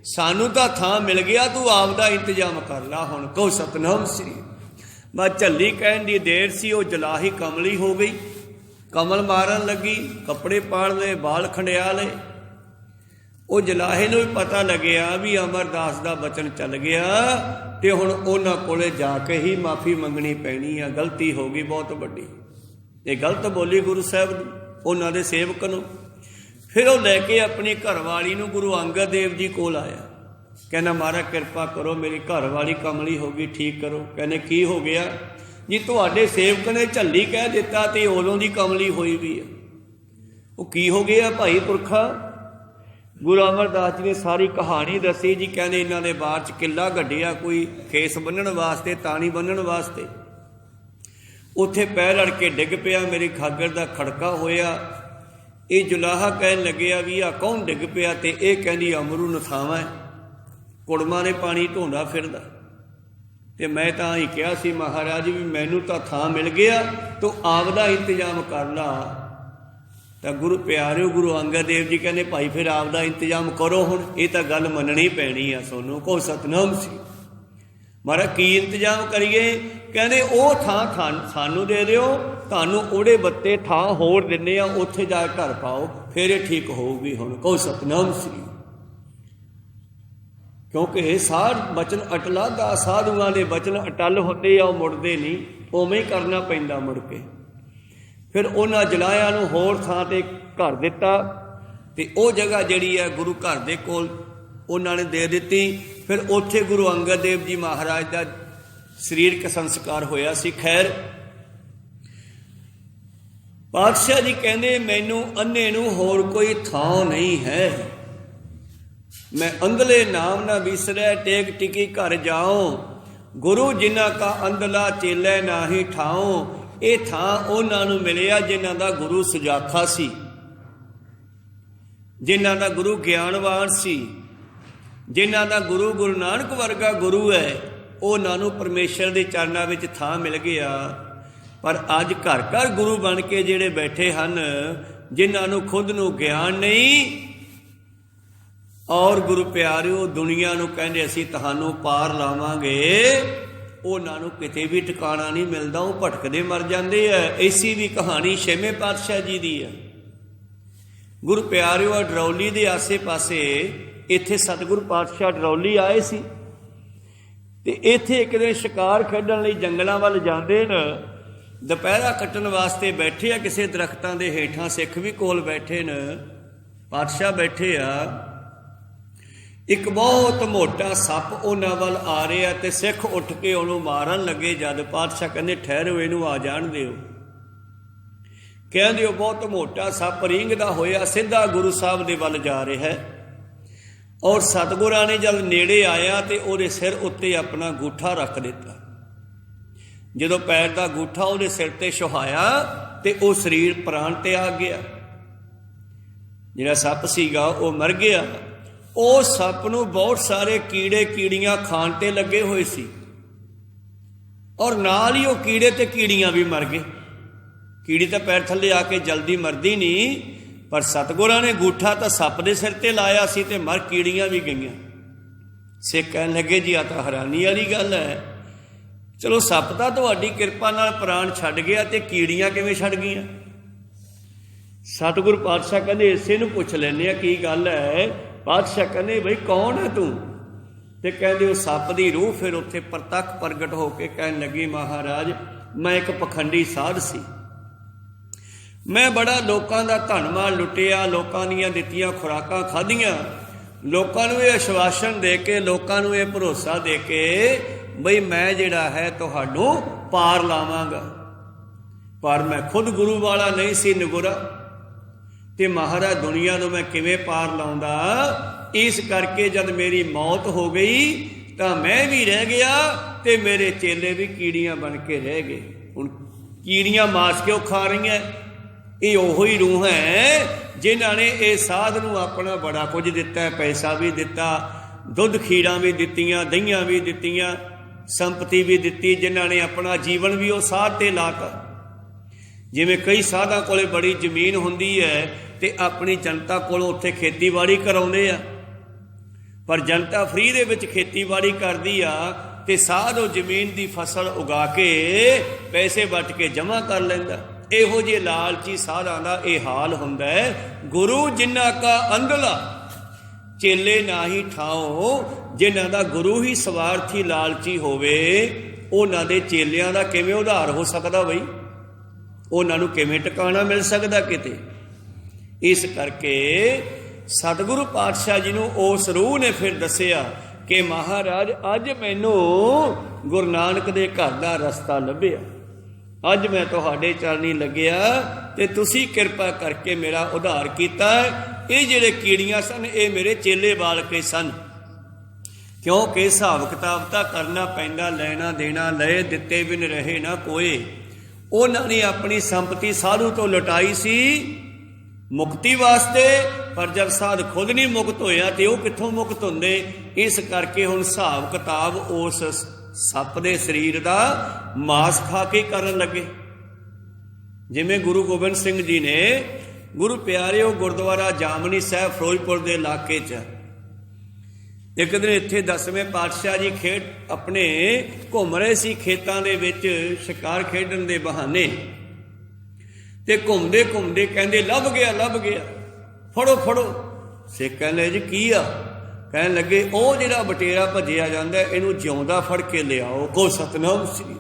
ਸਾਨੂੰ ਤਾਂ ਥਾਂ ਮਿਲ ਗਿਆ, ਤੂੰ ਆਪ ਦਾ ਇੰਤਜ਼ਾਮ ਕਰ ਲਾ ਹੁਣ। ਕਹੋ ਸਤਨਾਮ ਸ੍ਰੀ। ਮੈਂ ਝੱਲੀ ਕਹਿਣ ਦੀ ਦੇਰ ਸੀ, ਉਹ ਜੁਲਾਹੀ ਕਮਲੀ ਹੋ ਗਈ, ਕਮਲ ਮਾਰਨ ਲੱਗੀ, ਕੱਪੜੇ ਪਾੜ ਲਏ, ਬਾਲ ਖੰਡਿਆ ਲਏ। ਉਹ ਜੁਲਾਹੇ ਨੂੰ ਵੀ ਪਤਾ ਲੱਗਿਆ ਵੀ ਅਮਰਦਾਸ ਦਾ ਬਚਨ ਚੱਲ ਗਿਆ ਤੇ ਹੁਣ ਉਹਨਾਂ ਕੋਲੇ ਜਾ ਕੇ ਹੀ ਮਾਫੀ ਮੰਗਣੀ ਪੈਣੀ ਆ। ਗਲਤੀ ਹੋ ਗਈ ਬਹੁਤ ਵੱਡੀ, ਇਹ ਗਲਤ ਬੋਲੀ ਗੁਰੂ ਸਾਹਿਬ ਨੂੰ, ਉਹਨਾਂ ਦੇ ਸੇਵਕ ਨੂੰ। ਫਿਰ ਉਹ ਲੈ ਕੇ ਆਪਣੀ ਘਰਵਾਲੀ ਨੂੰ ਗੁਰੂ ਅੰਗਦ ਦੇਵ ਜੀ ਕੋਲ ਆਇਆ। ਕਹਿੰਦਾ ਮਹਾਰਾਜ ਕਿਰਪਾ ਕਰੋ, ਮੇਰੀ ਘਰਵਾਲੀ ਕਮਲੀ ਹੋ ਗਈ, ਠੀਕ ਕਰੋ। ਕਹਿੰਦੇ ਕੀ ਹੋ ਗਿਆ ਜੀ? ਤੁਹਾਡੇ ਸੇਵਕ ਨੇ ਝੱਲੀ ਕਹਿ ਦਿੱਤਾ ਤੇ ਉਦੋਂ ਦੀ ਕਮਲੀ ਹੋਈ ਵੀ ਆ। ਉਹ ਕੀ ਹੋ ਗਿਆ ਭਾਈ ਪੁਰਖਾ? ਗੁਰੂ ਅਮਰਦਾਸ ਜੀ ਨੇ ਸਾਰੀ ਕਹਾਣੀ ਦੱਸੀ ਜੀ। ਕਹਿੰਦੇ ਇਹਨਾਂ ਦੇ ਬਾਹਰ 'ਚ ਕਿੱਲਾ ਗੱਡਿਆ, ਕੋਈ ਖੇਸ ਬੰਨ੍ਹਣ ਵਾਸਤੇ, ਤਾਣੀ ਬੰਨ੍ਹਣ ਵਾਸਤੇ। ਉੱਥੇ ਪੈਰ ਅੜ ਕੇ ਡਿੱਗ ਪਿਆ, ਮੇਰੀ ਖਾਗਰ ਦਾ ਖੜਕਾ ਹੋਇਆ। ਇਹ ਜੁਲਾਹਾ ਕਹਿਣ ਲੱਗਿਆ ਵੀ ਆ ਕੌਣ ਡਿੱਗ ਪਿਆ? ਤੇ ਇਹ ਕਹਿੰਦੀ ਅਮਰੂ ਨਥਾਵਾਂ, ਕੁੜਮਾਂ ਨੇ ਪਾਣੀ ਢੋਂਦਾ ਫਿਰਦਾ। ਤੇ ਮੈਂ ਤਾਂ ਹੀ ਕਿਹਾ ਸੀ ਮਹਾਰਾਜ ਵੀ ਮੈਨੂੰ ਤਾਂ ਥਾਂ ਮਿਲ ਗਿਆ, ਤੂੰ ਆਪਦਾ ਇੰਤਜ਼ਾਮ ਕਰ ਲਾ। ਤਾਂ ਗੁਰੂ ਪਿਆਰਿਓ, ਗੁਰੂ ਅੰਗਦ ਦੇਵ ਜੀ ਕਹਿੰਦੇ ਭਾਈ ਫਿਰ ਆਪਦਾ ਇੰਤਜ਼ਾਮ ਕਰੋ ਹੁਣ, ਇਹ ਤਾਂ ਗੱਲ ਮੰਨਣੀ ਪੈਣੀ ਆ ਸੋਨੂੰ। ਕਹੋ ਸਤਨਾਮ ਸੀ। ਮਹਾਰਾਜ ਕੀ ਇੰਤਜ਼ਾਮ ਕਰੀਏ? ਕਹਿੰਦੇ ਉਹ ਥਾਂ ਸਾਨੂੰ ਦੇ ਦਿਓ, ਤੁਹਾਨੂੰ ਉਹਦੇ ਬੱਤੇ ਥਾਂ ਹੋਰ ਦਿੰਦੇ ਆ, ਉੱਥੇ ਜਾ ਕੇ ਘਰ ਪਾਓ, ਫਿਰ ਇਹ ਠੀਕ ਹੋਊਗੀ ਹੁਣ। ਕਹੋ ਸਤਨਾਮ ਸ੍ਰੀ। ਕਿਉਂਕਿ ਇਹ ਸਾਧ ਬਚਨ ਅਟਲਾ ਦਾ, ਸਾਧੂਆਂ ਦੇ ਬਚਨ ਅਟਲ ਹੁੰਦੇ ਆ, ਉਹ ਮੁੜਦੇ ਨਹੀਂ, ਉਵੇਂ ਹੀ ਕਰਨਾ ਪੈਂਦਾ ਮੁੜ ਕੇ। ਫਿਰ ਉਹਨਾਂ ਜਲਾਹਿਆਂ ਨੂੰ ਹੋਰ ਥਾਂ 'ਤੇ ਘਰ ਦਿੱਤਾ ਤੇ ਉਹ ਜਗ੍ਹਾ ਜਿਹੜੀ ਹੈ ਗੁਰੂ ਘਰ ਦੇ ਕੋਲ ਉਹਨਾਂ ਨੇ ਦੇ ਦਿੱਤੀ। ਫਿਰ ਉੱਥੇ ਗੁਰੂ ਅੰਗਦ ਦੇਵ ਜੀ ਮਹਾਰਾਜ ਦਾ ਸਰੀਰਕ ਸੰਸਕਾਰ ਹੋਇਆ ਸੀ। ਖੈਰ ਪਾਤਸ਼ਾਹ ਜੀ ਕਹਿੰਦੇ ਮੈਨੂੰ ਅੰਨੇ ਨੂੰ ਹੋਰ ਕੋਈ ਥਾਂ ਨਹੀਂ ਹੈ, ਮੈਂ ਅੰਧਲੇ ਨਾਮ ਨਾ ਵਿਸਰੈ, ਟੇਕ ਟਿਕੀ ਘਰ ਜਾਓ। ਗੁਰੂ ਜਿਨ੍ਹਾਂ ਕਾ ਅੰਧਲਾ ਚੇਲੇ ਨਾਹੀ ਠਾਓ। ਇਹ ਥਾਂ ਉਹਨਾਂ ਨੂੰ ਮਿਲਿਆ ਜਿਨ੍ਹਾਂ ਦਾ ਗੁਰੂ ਸੁਜਾਖਾ ਸੀ, ਜਿਨ੍ਹਾਂ ਦਾ ਗੁਰੂ ਗਿਆਨਵਾਨ ਸੀ, ਜਿਨ੍ਹਾਂ ਦਾ ਗੁਰੂ ਗੁਰੂ ਨਾਨਕ ਵਰਗਾ ਗੁਰੂ ਹੈ। ਉਹਨਾਂ ਨੂੰ ਪਰਮੇਸ਼ਰ ਦੇ ਚਰਨਾਂ ਵਿੱਚ ਥਾਂ ਮਿਲ ਗਿਆ। ਪਰ ਅੱਜ ਘਰ ਘਰ ਗੁਰੂ ਬਣ ਕੇ ਜਿਹੜੇ ਬੈਠੇ ਹਨ, ਜਿਨ੍ਹਾਂ ਨੂੰ ਖੁਦ ਨੂੰ ਗਿਆਨ ਨਹੀਂ, ਔਰ ਗੁਰੂ ਪਿਆਰਿਓ ਦੁਨੀਆ ਨੂੰ ਕਹਿੰਦੇ ਅਸੀਂ ਤੁਹਾਨੂੰ ਪਾਰ ਲਾਵਾਂਗੇ, ਉਹਨਾਂ ਨੂੰ ਕਿਤੇ ਵੀ ਟਿਕਾਣਾ ਨਹੀਂ ਮਿਲਦਾ, ਉਹ ਭਟਕਦੇ ਮਰ ਜਾਂਦੇ ਆ। ਐਸੀ ਵੀ ਕਹਾਣੀ 6ਵੇਂ ਪਾਤਸ਼ਾਹ ਜੀ ਦੀ ਹੈ। ਗੁਰੂ ਪਿਆਰਿਓ, ਡਰੌਲੀ ਦੇ ਆਸੇ ਪਾਸੇ ਇੱਥੇ ਸਤਿਗੁਰੂ ਪਾਤਸ਼ਾਹ ਡਰੌਲੀ ਆਏ ਸੀ ਤੇ ਇੱਥੇ ਇੱਕ ਦਿਨ ਸ਼ਿਕਾਰ ਖੇਡਣ ਲਈ ਜੰਗਲਾਂ ਵੱਲ ਜਾਂਦੇ ਨੇ। ਦੁਪਹਿਰਾ ਕੱਟਣ ਵਾਸਤੇ ਬੈਠੇ ਆ ਕਿਸੇ ਦਰਖਤਾਂ ਦੇ ਹੇਠਾਂ, ਸਿੱਖ ਵੀ ਕੋਲ ਬੈਠੇ ਨੇ, ਪਾਤਸ਼ਾਹ ਬੈਠੇ ਆ। ਇੱਕ ਬਹੁਤ ਮੋਟਾ ਸੱਪ ਉਹਨਾਂ ਵੱਲ ਆ ਰਿਹਾ ਤੇ ਸਿੱਖ ਉੱਠ ਕੇ ਉਹਨੂੰ ਮਾਰਨ ਲੱਗੇ। ਜਦ ਪਾਤਸ਼ਾਹ ਕਹਿੰਦੇ ਠਹਿਰੋ, ਇਹਨੂੰ ਆ ਜਾਣ ਦਿਓ। ਕਹਿੰਦੇ ਉਹ ਬਹੁਤ ਮੋਟਾ ਸੱਪ ਰੀਂਗਦਾ ਹੋਇਆ ਸਿੱਧਾ ਗੁਰੂ ਸਾਹਿਬ ਦੇ ਵੱਲ ਜਾ ਰਿਹਾ ਹੈ। ਔਰ ਸਤਿਗੁਰਾਂ ਨੇ ਜਦ ਨੇੜੇ ਆਇਆ ਤੇ ਉਹਦੇ ਸਿਰ ਉੱਤੇ ਆਪਣਾ ਅੰਗੂਠਾ ਰੱਖ ਦਿੱਤਾ। ਜਦੋਂ ਪੈਰ ਦਾ ਅੰਗੂਠਾ ਉਹਦੇ ਸਿਰ ਤੇ ਛੁਹਾਇਆ ਤੇ ਉਹ ਸਰੀਰ ਪ੍ਰਾਣ ਤੇ ਆ ਗਿਆ। ਜਿਹੜਾ ਸੱਪ ਸੀਗਾ ਉਹ ਮਰ ਗਿਆ। ਉਹ ਸੱਪ ਨੂੰ ਬਹੁਤ ਸਾਰੇ ਕੀੜੇ ਕੀੜੀਆਂ ਖਾਣ ਤੇ ਲੱਗੇ ਹੋਏ ਸੀ ਔਰ ਨਾਲ ਹੀ ਉਹ ਕੀੜੇ ਤੇ ਕੀੜੀਆਂ ਵੀ ਮਰ ਗਏ। ਕੀੜੀ ਤਾਂ ਪੈਰ ਥੱਲੇ ਆ ਕੇ ਜਲਦੀ ਮਰਦੀ ਨਹੀਂ, ਪਰ ਸਤਿਗੁਰਾਂ ਨੇ ਅੰਗੂਠਾ ਤਾਂ ਸੱਪ ਦੇ ਸਿਰ ਤੇ ਲਾਇਆ ਸੀ ਤੇ ਮਰ ਕੀੜੀਆਂ ਵੀ ਗਈਆਂ। ਸਿੱਖ ਕਹਿਣ ਲੱਗੇ ਜੀ ਆ ਤਾਂ ਹੈਰਾਨੀ ਵਾਲੀ ਗੱਲ ਹੈ। ਚਲੋ ਸੱਪ ਤਾਂ ਤੁਹਾਡੀ ਕਿਰਪਾ ਨਾਲ ਪ੍ਰਾਣ ਛੱਡ ਗਿਆ ਤੇ ਕੀੜੀਆਂ ਕਿਵੇਂ ਛੱਡ ਗਈਆਂ? ਸਤਿਗੁਰੂ ਪਾਤਸ਼ਾਹ ਕਹਿੰਦੇ ਇਸੇ ਨੂੰ ਪੁੱਛ ਲੈਂਦੇ ਆ ਕੀ ਗੱਲ ਹੈ। ਪਾਤਸ਼ਾਹ ਕਹਿੰਦੇ ਬਈ ਕੌਣ ਹੈ ਤੂੰ? ਤੇ ਕਹਿੰਦੇ ਉਹ ਸੱਪ ਦੀ ਰੂਹ ਫਿਰ ਉੱਥੇ ਪ੍ਰਤੱਖ ਪ੍ਰਗਟ ਹੋ ਕੇ ਕਹਿਣ ਲੱਗੀ ਮਹਾਰਾਜ ਮੈਂ ਇੱਕ ਪਖੰਡੀ ਸਾਧ ਸੀ। ਮੈਂ ਬੜਾ ਲੋਕਾਂ ਦਾ ਧਨ ਮਾਲ ਲੁੱਟਿਆ, ਲੋਕਾਂ ਦੀਆਂ ਦਿੱਤੀਆਂ ਖੁਰਾਕਾਂ ਖਾਧੀਆਂ, ਲੋਕਾਂ ਨੂੰ ਇਹ ਆਸ਼ਵਾਸਨ ਦੇ ਕੇ, ਲੋਕਾਂ ਨੂੰ ਇਹ ਭਰੋਸਾ ਦੇ ਕੇ ਬਈ ਮੈਂ ਜਿਹੜਾ ਹੈ ਤੁਹਾਨੂੰ ਪਾਰ ਲਾਵਾਂਗਾ, ਪਰ ਮੈਂ ਖੁਦ ਗੁਰੂ ਵਾਲਾ ਨਹੀਂ ਸੀ ਨਿਗੁਰਾ ਤੇ ਮਹਾਰਾਜ ਦੁਨੀਆ ਨੂੰ ਮੈਂ ਕਿਵੇਂ ਪਾਰ ਲਾਉਂਦਾ। ਇਸ ਕਰਕੇ ਜਦ ਮੇਰੀ ਮੌਤ ਹੋ ਗਈ ਤਾਂ ਮੈਂ ਵੀ ਰਹਿ ਗਿਆ ਤੇ ਮੇਰੇ ਚੇਲੇ ਵੀ ਕੀੜੀਆਂ ਬਣ ਕੇ ਰਹਿ ਗਏ। ਹੁਣ ਕੀੜੀਆਂ ਮਾਸ ਕਿਉਂ ਖਾ ਰਹੀਆਂ? ਇਹ ਉਹੀ ਹੀ ਰੂਹ ਹੈ ਜਿਨ੍ਹਾਂ ਨੇ ਇਹ ਸਾਧ ਨੂੰ ਆਪਣਾ ਬੜਾ ਕੁਝ ਦਿੱਤਾ, ਪੈਸਾ ਵੀ ਦਿੱਤਾ, ਦੁੱਧ ਖੀਰਾਂ ਵੀ ਦਿੱਤੀਆਂ, ਦਹੀਆਂ ਵੀ ਦਿੱਤੀਆਂ, ਸੰਪਤੀ ਵੀ ਦਿੱਤੀ, ਜਿਨ੍ਹਾਂ ਨੇ ਆਪਣਾ ਜੀਵਨ ਵੀ ਉਹ ਸਾਧ ਤੇ ਲਾਤਾ। ਜਿਵੇਂ ਕਈ ਸਾਧਾਂ ਕੋਲੇ ਬੜੀ ਜ਼ਮੀਨ ਹੁੰਦੀ ਹੈ ਤੇ ਆਪਣੀ ਜਨਤਾ ਕੋਲੋਂ ਉੱਥੇ ਖੇਤੀਬਾੜੀ ਕਰਾਉਂਦੇ ਆ, ਪਰ ਜਨਤਾ ਫ੍ਰੀ ਦੇ ਵਿੱਚ ਖੇਤੀਬਾੜੀ ਕਰਦੀ ਆ ਤੇ ਸਾਧ ਉਹ ਜ਼ਮੀਨ ਦੀ ਫਸਲ ਉਗਾ ਕੇ ਪੈਸੇ ਵੱਟ ਕੇ ਜਮ੍ਹਾਂ ਕਰ ਲੈਂਦਾ। ਇਹੋ ਜਿਹੇ ਲਾਲਚੀ ਸਾਧਾਂ ਦਾ ਇਹ ਹਾਲ ਹੁੰਦਾ ਹੈ। ਗੁਰੂ ਜਿਨ੍ਹਾਂ ਕਾ ਅੰਧਲਾ ਚੇਲੇ ਨਾ ਹੀ ਠਾਓ, ਜਿਨ੍ਹਾਂ ਦਾ ਗੁਰੂ ਹੀ ਸਵਾਰਥੀ ਲਾਲਚੀ ਹੋਵੇ, ਉਹਨਾਂ ਦੇ ਚੇਲਿਆਂ ਦਾ ਕਿਵੇਂ ਉਧਾਰ ਹੋ ਸਕਦਾ ਬਈ? ਉਹਨਾਂ ਨੂੰ ਕਿਵੇਂ ਟਿਕਾਣਾ ਮਿਲ ਸਕਦਾ ਕਿਤੇ? ਇਸ ਕਰਕੇ ਸਤਿਗੁਰੂ ਪਾਤਸ਼ਾਹ ਜੀ ਨੂੰ ਉਸ ਰੂਹ ਨੇ ਫਿਰ ਦੱਸਿਆ ਕਿ ਮਹਾਰਾਜ ਅੱਜ ਮੈਨੂੰ ਗੁਰੂ ਨਾਨਕ ਦੇ ਘਰ ਦਾ ਰਸਤਾ ਲੱਭਿਆ, ਅੱਜ ਮੈਂ ਤੁਹਾਡੇ ਚਰਨੀ ਲੱਗਿਆ ਤੇ ਤੁਸੀਂ ਕਿਰਪਾ ਕਰਕੇ ਮੇਰਾ ਉਧਾਰ ਕੀਤਾ। ਇਹ ਜਿਹੜੇ ਕੀੜੀਆਂ ਸਨ ਇਹ ਮੇਰੇ ਚੇਲੇ ਬਾਲਕੇ ਸਨ, ਕਿਉਂਕਿ ਹਿਸਾਬ ਕਿਤਾਬ ਤਾਂ ਕਰਨਾ ਪੈਂਦਾ, ਲੈਣਾ ਦੇਣਾ ਲਏ ਦਿੱਤੇ ਬਿਨ ਰਹੇ ਨਾ ਕੋਏ। ਉਹਨਾਂ ਨੇ ਆਪਣੀ ਸੰਪਤੀ ਸਾਧੂ ਤੋਂ ਲੁਟਾਈ ਸੀ ਮੁਕਤੀ ਵਾਸਤੇ, ਪਰ ਜਦ ਸਾਧ ਖੁਦ ਨਹੀਂ ਮੁਕਤ ਹੋਇਆ ਤੇ ਉਹ ਕਿੱਥੋਂ ਮੁਕਤ ਹੁੰਦੇ? ਇਸ ਕਰਕੇ ਹੁਣ ਹਿਸਾਬ ਕਿਤਾਬ ਉਸ ਸੱਪ ਦੇ ਸਰੀਰ ਦਾ ਮਾਸ ਖਾ ਕੇ ਕਰਨ ਲੱਗੇ। ਜਿਵੇਂ ਗੁਰੂ ਗੋਬਿੰਦ ਸਿੰਘ ਜੀ ਨੇ, ਗੁਰੂ ਪਿਆਰਿਓ, ਗੁਰਦੁਆਰਾ ਜਾਮਨੀ ਸਾਹਿਬ ਫਿਰੋਜ਼ਪੁਰ ਦੇ ਇਲਾਕੇ 'ਚ ਇੱਕ ਦਿਨ ਇੱਥੇ 10ਵੇਂ ਪਾਤਸ਼ਾਹ ਜੀ ਖੇਡ ਆਪਣੇ ਘੁੰਮ ਰਹੇ ਸੀ ਖੇਤਾਂ ਦੇ ਵਿੱਚ ਸ਼ਿਕਾਰ ਖੇਡਣ ਦੇ ਬਹਾਨੇ, ਤੇ ਘੁੰਮਦੇ ਘੁੰਮਦੇ ਕਹਿੰਦੇ ਲੱਭ ਗਿਆ, ਲੱਭ ਗਿਆ, ਫੜੋ ਫੜੋ। ਸਿੱਖ ਕਹਿੰਦੇ ਜੀ ਕੀ ਆ? ਕਹਿਣ ਲੱਗੇ ਉਹ ਜਿਹੜਾ ਬਟੇਰਾ ਭੱਜਿਆ ਜਾਂਦਾ ਇਹਨੂੰ ਜਿਉਂਦਾ ਫੜ ਕੇ ਲਿਆਓ। ਕੋ ਸਤਨਾਮ ਸ੍ਰੀ।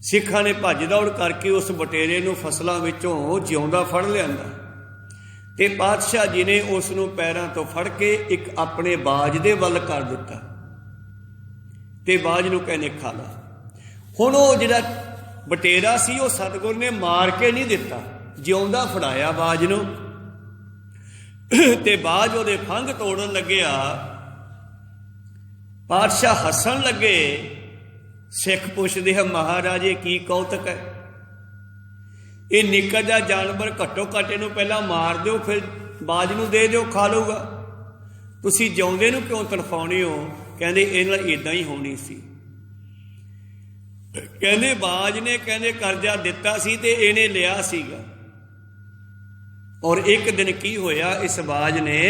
ਸਿੱਖਾਂ ਨੇ ਭੱਜ ਦੌੜ ਕਰਕੇ ਉਸ ਬਟੇਰੇ ਨੂੰ ਫਸਲਾਂ ਵਿੱਚੋਂ ਜਿਉਂਦਾ ਫੜ ਲਿਆਂਦਾ ਤੇ ਪਾਤਸ਼ਾਹ ਜੀ ਨੇ ਉਸ ਨੂੰ ਪੈਰਾਂ ਤੋਂ ਫੜ ਕੇ ਇੱਕ ਆਪਣੇ ਬਾਜ ਦੇ ਵੱਲ ਕਰ ਦਿੱਤਾ ਤੇ ਬਾਜ ਨੂੰ ਕਹਿੰਦੇ ਖਾ ਲਾ। ਹੁਣ ਉਹ ਜਿਹੜਾ ਬਟੇਰਾ ਸੀ ਉਹ ਸਤਿਗੁਰ ਨੇ ਮਾਰ ਕੇ ਨਹੀਂ ਦਿੱਤਾ, ਜਿਉਂਦਾ ਫੜਾਇਆ ਬਾਜ ਨੂੰ ਤੇ ਬਾਜ ਉਹਦੇ ਫੰਗ ਤੋੜਨ ਲੱਗਿਆ। ਪਾਤਸ਼ਾਹ ਹੱਸਣ ਲੱਗੇ। ਸਿੱਖ ਪੁੱਛਦੇ ਆ ਮਹਾਰਾਜ ਇਹ ਕੀ ਕੌਤਕ ਹੈ? ਇਹ ਨਿੱਕਾ ਜਿਹਾ ਜਾਨਵਰ ਘੱਟੋ ਘੱਟ ਇਹਨੂੰ ਪਹਿਲਾਂ ਮਾਰ ਦਿਓ, ਫਿਰ ਬਾਜ ਨੂੰ ਦੇ ਦਿਓ, ਖਾ ਲਊਗਾ। ਤੁਸੀਂ ਜਿਉਂਦੇ ਨੂੰ ਕਿਉਂ ਤੜਫਾਉਣੇ ਹੋ? ਕਹਿੰਦੇ ਇਹ ਨਾਲ ਇੱਦਾਂ ਹੀ ਹੋਣੀ ਸੀ। ਕਹਿੰਦੇ ਬਾਜ ਨੇ ਕਹਿੰਦੇ ਕਰਜ਼ਾ ਦਿੱਤਾ ਸੀ ਤੇ ਇਹਨੇ ਲਿਆ ਸੀਗਾ। ਔਰ ਇੱਕ ਦਿਨ ਕੀ ਹੋਇਆ, ਇਸ ਬਾਜ ਨੇ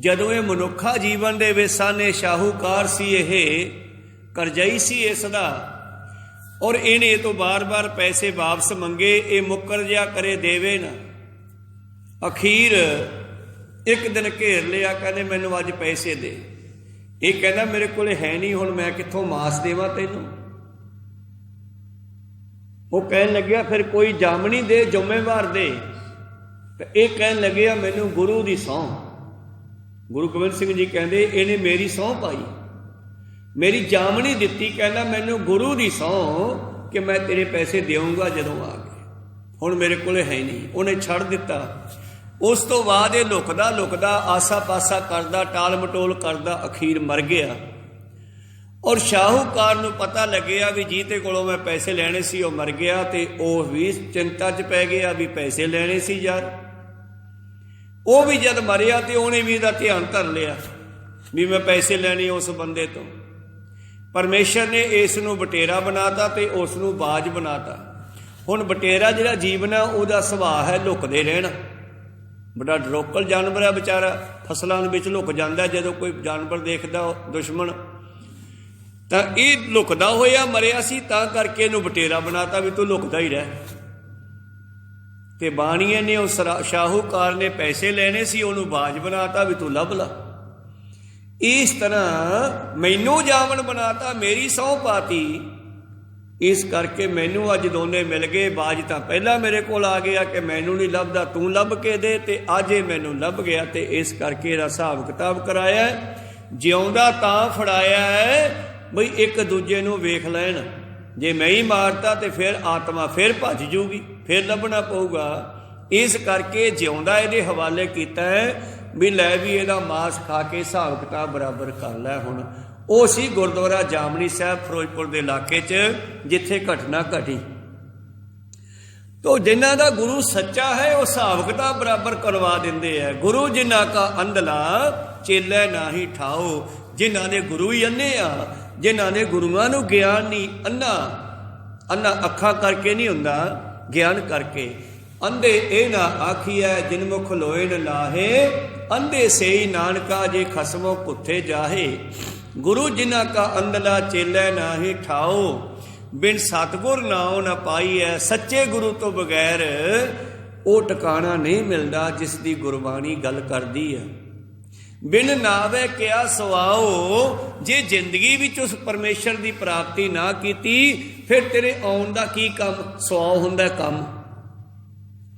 ਜਦੋਂ ਇਹ ਮਨੁੱਖਾ ਜੀਵਨ ਦੇ ਵਿੱਚ ਸਨ, ਇਹ ਸ਼ਾਹੂਕਾਰ ਸੀ, ਇਹ ਕਰਜ਼ਈ ਸੀ ਇਸ ਦਾ, ਔਰ ਇਹਨੇ ਤੋਂ ਬਾਰ-ਬਾਰ ਪੈਸੇ ਵਾਪਸ ਮੰਗੇ, ਇਹ ਮੁੱਕਰ ਜਿਹਾ ਕਰੇ ਦੇਵੇ ਨਾ। ਅਖੀਰ ਇੱਕ ਦਿਨ ਘੇਰ ਲਿਆ, ਕਹਿੰਦੇ ਮੈਨੂੰ ਅੱਜ ਪੈਸੇ ਦੇ। ਇਹ ਕਹਿੰਦਾ ਮੇਰੇ ਕੋਲੇ ਹੈ ਨਹੀਂ, ਹੁਣ ਮੈਂ ਕਿੱਥੋਂ ਮਾਸ ਦੇਵਾਂ ਤੈਨੂੰ। ਉਹ ਕਹਿਣ ਲੱਗਿਆ ਫਿਰ ਕੋਈ ਜਾਮਣੀ ਦੇ, ਜ਼ਿੰਮੇਵਾਰ ਦੇ। ਤੇ ਇਹ ਕਹਿਣ ਲੱਗਿਆ ਮੈਨੂੰ ਗੁਰੂ ਦੀ ਸਹੁੰ। ਗੁਰੂ ਗੋਬਿੰਦ ਸਿੰਘ ਜੀ ਕਹਿੰਦੇ ਇਹਨੇ ਮੇਰੀ ਸਹੁੰ ਪਾਈ, ਮੇਰੀ ਜਾਮਣੀ ਦਿੱਤੀ, ਕਹਿੰਦਾ ਮੈਨੂੰ ਗੁਰੂ ਦੀ ਸਹੁੰ ਕਿ ਮੈਂ ਤੇਰੇ ਪੈਸੇ ਦੇਵਾਂਗਾ ਜਦੋਂ ਆ ਗਏ, ਹੁਣ ਮੇਰੇ ਕੋਲੇ ਹੈ ਨਹੀਂ। ਉਹਨੇ ਛੱਡ ਦਿੱਤਾ। ਉਸ ਤੋਂ ਬਾਅਦ ਇਹ ਲੁਕਦਾ ਲੁਕਦਾ ਆਸਾ ਪਾਸਾ ਕਰਦਾ, ਟਾਲ ਮਟੋਲ ਕਰਦਾ, ਅਖੀਰ ਮਰ ਗਿਆ। ਔਰ ਸ਼ਾਹੂਕਾਰ ਨੂੰ ਪਤਾ ਲੱਗਿਆ ਵੀ ਜੀਤੇ ਕੋਲੋਂ ਮੈਂ ਪੈਸੇ ਲੈਣੇ ਸੀ, ਉਹ ਮਰ ਗਿਆ। ਤੇ ਉਹ ਵੀ ਚਿੰਤਾ 'ਚ ਪੈ ਗਿਆ ਵੀ ਪੈਸੇ ਲੈਣੇ ਸੀ ਯਾਰ। ਉਹ ਵੀ ਜਦ ਮਰਿਆ ਤੇ ਉਹਨੇ ਵੀ ਇਹਦਾ ਧਿਆਨ ਧਰ ਲਿਆ ਵੀ ਮੈਂ ਪੈਸੇ ਲੈਣੇ ਉਸ ਬੰਦੇ ਤੋਂ। ਪਰਮੇਸ਼ਰ ਨੇ ਇਸ ਨੂੰ ਬਟੇਰਾ ਬਣਾਤਾ ਤੇ ਉਸ ਨੂੰ ਬਾਜ ਬਣਾਤਾ। ਹੁਣ ਬਟੇਰਾ ਜਿਹੜਾ ਜੀਵਨ ਹੈ ਉਹਦਾ ਸੁਭਾਅ ਹੈ ਲੁਕਦੇ ਰਹਿਣਾ। ਬੜਾ ਡਰੋਕਲ ਜਾਨਵਰ ਹੈ ਵਿਚਾਰਾ, ਫਸਲਾਂ ਦੇ ਵਿੱਚ ਲੁਕ ਜਾਂਦਾ ਜਦੋਂ ਕੋਈ ਜਾਨਵਰ ਦੇਖਦਾ ਦੁਸ਼ਮਣ। ਤਾਂ ਇਹ ਲੁਕਦਾ ਹੋਇਆ ਮਰਿਆ ਸੀ, ਤਾਂ ਕਰਕੇ ਇਹਨੂੰ ਬਟੇਰਾ ਬਣਾਤਾ ਵੀ ਤੂੰ ਲੁਕਦਾ ਹੀ ਰਹਿ। ਤੇ ਬਾਣੀਏ ਨੇ ਉਸ ਸ਼ਾਹੂਕਾਰ ਨੇ ਪੈਸੇ ਲੈਣੇ ਸੀ, ਉਹਨੂੰ ਬਾਜ ਬਣਾਤਾ ਵੀ ਤੂੰ ਲੱਭ ਲਾ। ਇਸ ਤਰ੍ਹਾਂ ਮੈਨੂੰ ਜਾਮਣ ਬਣਾਤਾ, ਮੇਰੀ ਸਹੁੰ ਪਾਤੀ। ਇਸ ਕਰਕੇ ਮੈਨੂੰ ਅੱਜ ਦੋਨੇ ਮਿਲ ਗਏ। ਬਾਜ ਤਾਂ ਪਹਿਲਾਂ ਮੇਰੇ ਕੋਲ ਆ ਗਿਆ ਕਿ ਮੈਨੂੰ ਨਹੀਂ ਲੱਭਦਾ, ਤੂੰ ਲੱਭ ਕੇ ਦੇ, ਤੇ ਅੱਜ ਇਹ ਮੈਨੂੰ ਲੱਭ ਗਿਆ। ਤੇ ਇਸ ਕਰਕੇ ਇਹਦਾ ਹਿਸਾਬ ਕਿਤਾਬ ਕਰਾਇਆ। ਜਿਉਂਦਾ ਤਾਂ ਫੜਾਇਆ ਹੈ ਬਈ ਇੱਕ ਦੂਜੇ ਨੂੰ ਵੇਖ ਲੈਣ। ਜੇ ਮੈਂ ਹੀ ਮਾਰਤਾ ਤੇ ਫਿਰ ਆਤਮਾ ਫਿਰ ਭੱਜ ਜੂਗੀ, ਫਿਰ ਲੱਭਣਾ ਪਊਗਾ। ਇਸ ਕਰਕੇ ਜਿਉਂਦਾ ਇਹਦੇ ਹਵਾਲੇ ਕੀਤਾ ਹੈ ਵੀ ਲੈ ਵੀ ਇਹਦਾ ਮਾਸ ਖਾ ਕੇ ਹਿਸਾਬ ਕਿਤਾਬ ਬਰਾਬਰ ਕਰ ਲੈ। ਹੁਣ ਉਹ ਸੀ ਗੁਰਦੁਆਰਾ ਜਾਮਣੀ ਸਾਹਿਬ ਫਿਰੋਜ਼ਪੁਰ ਦੇ ਇਲਾਕੇ 'ਚ ਜਿੱਥੇ ਘਟਨਾ ਘਟੀ। ਤੋ ਜਿਨ੍ਹਾਂ ਦਾ ਗੁਰੂ ਸੱਚਾ ਹੈ ਉਹ ਹਿਸਾਬ ਕਿਤਾਬ ਬਰਾਬਰ ਕਰਵਾ ਦਿੰਦੇ ਹੈ। ਗੁਰੂ ਜਿਨ੍ਹਾਂ ਕਾ ਅੰਧਲਾ ਚੇਲੇ ਨਾਹੀ ਠਾਓ। ਜਿਨ੍ਹਾਂ ਦੇ ਗੁਰੂ ਹੀ ਅੰਨੇ ਆ, ਜਿਨ੍ਹਾਂ ਨੇ ਗੁਰੂਆਂ ਨੂੰ ਗਿਆਨ ਨਹੀਂ, ਅੰਨਾ ਅੱਖਾਂ ਕਰਕੇ ਨਹੀਂ ਹੁੰਦਾ, ਗਿਆਨ ਕਰਕੇ। ਅੰਧੇ ਇਹ ਨਾ ਆਖੀਐ ਜਿਨ ਮੁਖ ਲੋਏ ਨ ਲਾਹੇ, ਅੰਧੇ ਸੇਈ ਨਾਨਕਾ ਜੇ ਖਸਮੋ ਕੁੱਥੇ ਜਾਹੇ। ਗੁਰੂ ਜਿਨ੍ਹਾਂ ਕਾ ਅੰਧਲਾ ਚੇਲੇ ਨਾਹੀ ਠਾਓ, ਬਿਨ ਸਤਿਗੁਰ ਨਾਉ ਨ ਪਾਈਐ। ਸੱਚੇ ਗੁਰੂ ਤੋਂ ਬਗੈਰ ਉਹ ਟਿਕਾਣਾ ਨਹੀਂ ਮਿਲਦਾ ਜਿਸ ਦੀ ਗੁਰਬਾਣੀ ਗੱਲ ਕਰਦੀ ਹੈ। ਬਿਨ ਨਾਵੇ ਕਿਆ ਸਵਾਓ। ਜੇ ਜ਼ਿੰਦਗੀ ਵਿੱਚ ਉਸ ਪਰਮੇਸ਼ਰ ਦੀ ਪ੍ਰਾਪਤੀ ਨਾ ਕੀਤੀ ਫਿਰ ਤੇਰੇ ਆਉਣ ਦਾ ਕੀ ਕੰਮ। ਸਵਾਉ ਹੁੰਦਾ ਕੰਮ।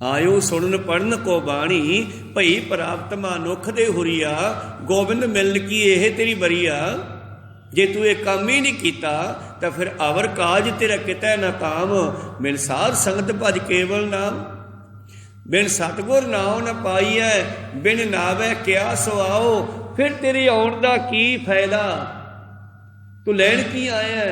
ਆਇਓ ਸੁਣਨ ਪੜਨ ਕੋ ਬਾਣੀ, ਭਈ ਪ੍ਰਾਪਤ ਮਨੁੱਖ ਦੇ ਹੁਰੀਆ। ਗੋਬਿੰਦ ਮਿਲਣ ਕੀ ਇਹ ਤੇਰੀ ਬਰੀਆ। ਜੇ ਤੂੰ ਇਹ ਕੰਮ ਹੀ ਨਹੀਂ ਕੀਤਾ ਤਾਂ ਫਿਰ ਅਵਰ ਕਾਜ ਤੇਰਾ ਕਿਤੈ ਨਾ ਕਾਮ। ਮਿਲ ਸਾਧ ਸੰਗਤ ਭਜ ਕੇਵਲ ਨਾਮ। ਬਿਨ ਸਤਿਗੁਰ ਨਾਉ ਨ ਪਾਈਐ, ਬਿਨ ਨਾਵੇ ਕਿਆ ਸੁਆਓ। ਫਿਰ ਤੇਰੇ ਆਉਣ ਦਾ ਕੀ ਫਾਇਦਾ। ਤੂੰ ਲੈਣ ਕੀ ਆਇਆ।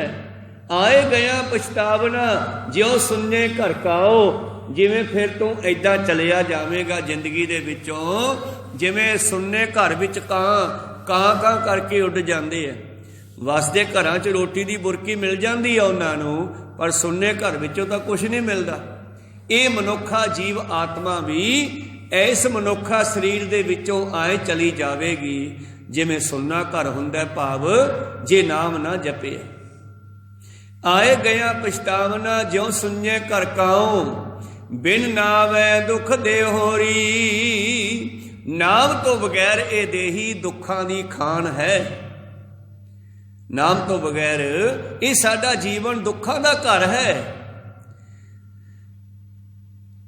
ਆਏ ਗਿਆ ਪਛਤਾਵਨਾ, ਜਿਉ ਸੁਣਨੇ ਘਰ ਕਾਓ। ਜਿਵੇਂ ਫਿਰ ਤੂੰ ਏਦਾਂ ਚਲਿਆ ਜਾਵੇਂਗਾ ਜ਼ਿੰਦਗੀ ਦੇ ਵਿੱਚੋਂ, ਜਿਵੇਂ ਸੁਣਨੇ ਘਰ ਵਿੱਚ ਕਾਂ ਕਰਕੇ ਉੱਡ ਜਾਂਦੇ ਆ। ਵਸਦੇ ਘਰਾਂ 'ਚ ਰੋਟੀ ਦੀ ਬੁਰਕੀ ਮਿਲ ਜਾਂਦੀ ਆ ਉਹਨਾਂ ਨੂੰ, ਪਰ ਸੁਣਨੇ ਘਰ ਵਿੱਚੋਂ ਤਾਂ ਕੁਛ ਨਹੀਂ ਮਿਲਦਾ। ਇਹ ਮਨੁੱਖਾ ਜੀਵ ਆਤਮਾ ਵੀ ਇਸ ਮਨੁੱਖਾ ਸਰੀਰ ਦੇ ਵਿੱਚੋਂ ਆਏ ਚਲੀ ਜਾਵੇਗੀ ਜਿਵੇਂ ਸੁਣਨਾ ਘਰ ਹੁੰਦਾ, ਭਾਵ ਜੇ ਨਾਮ ਨਾ ਜਪੇ। ਆਏ ਗਿਆ ਪਛਤਾਵਨਾ, ਜਿਉ ਸੁਣਨੇ ਘਰ ਕਾਉ। ਬਿਨ ਨਾਵੈ ਦੁੱਖ ਦੇ ਹੋਰੀ। ਨਾਮ ਤੋਂ ਬਗੈਰ ਇਹ ਦੇਹੀ ਦੁੱਖਾਂ ਦੀ ਖਾਨ ਹੈ। ਨਾਮ ਤੋਂ ਬਗੈਰ ਇਹ ਸਾਡਾ ਜੀਵਨ ਦੁੱਖਾਂ ਦਾ ਘਰ ਹੈ।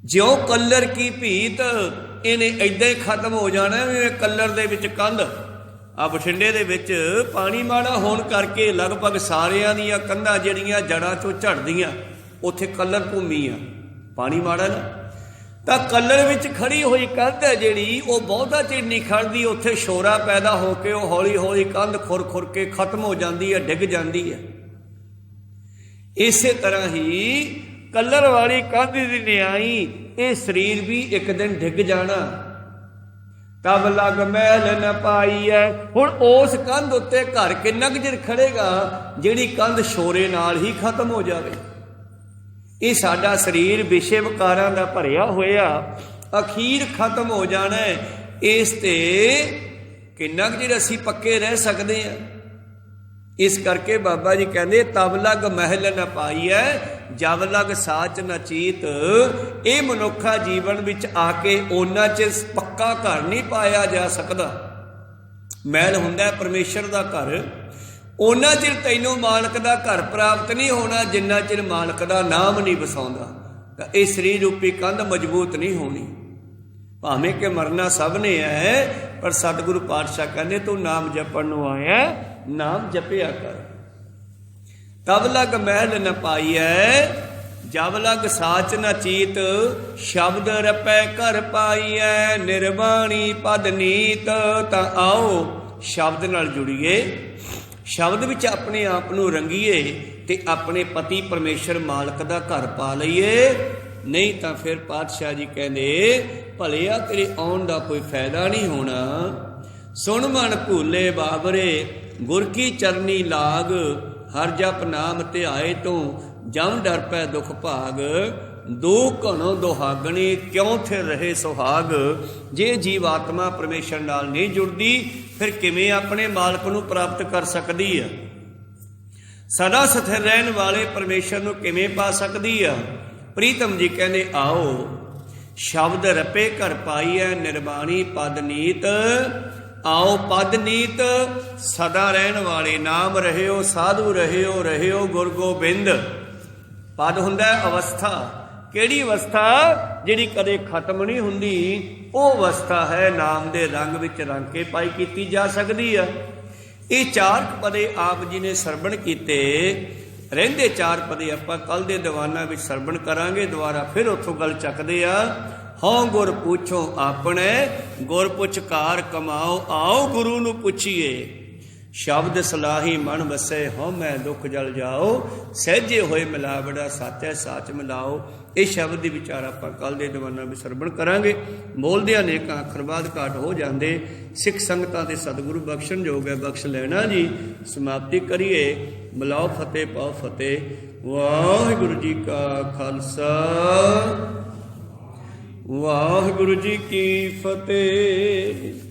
ਜਿਉਂ ਕੱਲਰ ਕੀ ਭੀਤ, ਇਹਨੇ ਏਦਾਂ ਹੀ ਖਤਮ ਹੋ ਜਾਣਾ। ਜਿਵੇਂ ਕੱਲਰ ਦੇ ਵਿੱਚ ਕੰਧ ਆ ਬਠਿੰਡੇ ਦੇ ਵਿੱਚ ਪਾਣੀ ਮਾੜਾ ਹੋਣ ਕਰਕੇ ਲਗਭਗ ਸਾਰਿਆਂ ਦੀਆਂ ਕੰਧਾਂ ਜਿਹੜੀਆਂ ਜੜ੍ਹਾਂ 'ਚੋਂ ਝੜਦੀਆਂ, ਉੱਥੇ ਕੱਲਰ ਭੂਮੀ ਆ, ਪਾਣੀ ਮਾੜਾ ਨਾ। ਤਾਂ ਕੱਲਰ ਵਿੱਚ ਖੜੀ ਹੋਈ ਕੰਧ ਹੈ ਜਿਹੜੀ, ਉਹ ਬਹੁਤਾ ਚਿਰ ਨਹੀਂ ਖੜਦੀ। ਉੱਥੇ ਸ਼ੋਰਾ ਪੈਦਾ ਹੋ ਕੇ ਉਹ ਹੌਲੀ ਹੌਲੀ ਕੰਧ ਖੁਰ ਕੇ ਖਤਮ ਹੋ ਜਾਂਦੀ ਹੈ, ਡਿੱਗ ਜਾਂਦੀ ਹੈ। ਇਸੇ ਤਰ੍ਹਾਂ ਹੀ ਕੱਲਰ ਵਾਲੀ ਕੰਧ ਦੀ ਨਿਆਈ, ਇਹ ਸਰੀਰ ਵੀ ਇੱਕ ਦਿਨ ਡਿੱਗ ਜਾਣਾ। ਤਬ ਲਗ ਮਹਿਲ ਨ ਪਾਈਐ। ਹੁਣ ਉਸ ਕੰਧ ਉੱਤੇ ਘਰ ਕਿੰਨਾ ਕੁ ਚਿਰ ਖੜੇਗਾ ਜਿਹੜੀ ਕੰਧ ਸ਼ੋਰੇ ਨਾਲ ਹੀ ਖਤਮ ਹੋ ਜਾਵੇ। ਇਹ ਸਾਡਾ ਸਰੀਰ ਵਿਸ਼ੇ ਵਿਕਾਰਾਂ ਦਾ ਭਰਿਆ ਹੋਇਆ ਅਖੀਰ ਖਤਮ ਹੋ ਜਾਣਾ। ਇਸ ਤੇ किन्ना कुछ चिर असीं पक्के रह सकते हैं। इस करके बाबा जी कहते तब लग महल न पाईऐ जब लग साच न चीत। ये मनुखा जीवन विच आके ओना चिर पक्का घर नहीं पाया जा सकता। महल हुंदा परमेश्वर का घर, ओना चिर तैनों मालक का घर प्राप्त नहीं होना जिन्ना चिर मालक का नाम नहीं वसाउंदा। तो ये शरीर रूपी कंध मजबूत नहीं होनी। भावें कि मरना सब ने है, पर सतगुरु पातशाह कहते तू नाम जपण नूं आया, नाम जपिया कर। तब लग महल न पाईऐ जब लग साच न चीत। शब्द रपै घर पाईऐ निर्वाणी पद नीत। तां आओ शब्द नाल जुड़िए, शब्द विच अपने आप नूं रंगीए ते अपने पति परमेश्वर मालक दा घर पा लईए। नहीं तो फिर पातशाह जी कहते भलिया तेरे आउण दा कोई फायदा नहीं होना। सुन मन भूले बाबरे गुर की चरनी लाग। हर जप नाम ध्याए तो जम डर पै दुख भाग। दो घणों दुहागणी क्यों फिर रहे सुहाग। जे जीव आत्मा परमेश्वर नाल नहीं जुड़दी फिर किवें अपने मालक नूं प्राप्त कर सकदी है। सदा स्थिर रहन वाले परमेश्वर नूं किवें पा सकदी है। प्रीतम जी कहने आओ शब्द रपे घर पाईऐ निर्वाणी पद नीत। आओ पद नीत सदा रहन वाले नाम रहियो साधु रहियो गुर गोबिंद। पद हुंदा अवस्था, केड़ी अवस्था जिहड़ी कदे खत्म नहीं हुंदी। वो अवस्था है नाम दे रंग विच रंग के पाई कीती जा सकदी है। ये चार पदे आप जी ने सरवण कीते। ਰਹਿੰਦੇ चार पदे ਆਪਾਂ कल ਦੇ ਦੀਵਾਨਾਂ ਵਿੱਚ ਸਰਵਣ ਕਰਾਂਗੇ। ਦੁਬਾਰਾ ਫਿਰ ਉੱਥੋਂ ਗੱਲ ਚੱਕਦੇ ਆ। ਹਉ ਗੁਰ ਪੁੱਛੋ ਆਪਣੇ ਗੁਰ ਪੁੱਛਕਾਰ ਕਮਾਓ। ਆਓ ਗੁਰੂ ਨੂੰ ਪੁੱਛੀਏ शब्द सलाही मन वसै हौ मैं दुख जल जाओ। सहजे होए मिलावड़ा साचै साच मिलाओ। ये शब्द के विचार आप कल के दीवाना भी सरवण करांगे। बोलदे अनेकां अखर बाद घाट हो जाते। सिख संगतां ते सतगुरु बख्शण योग है, बख्श लेना जी। समाप्ति करिए। मिलाओ फतेह पाओ फतेह। वाहिगुरु जी का खालसा वाहिगुरु जी की फतेह।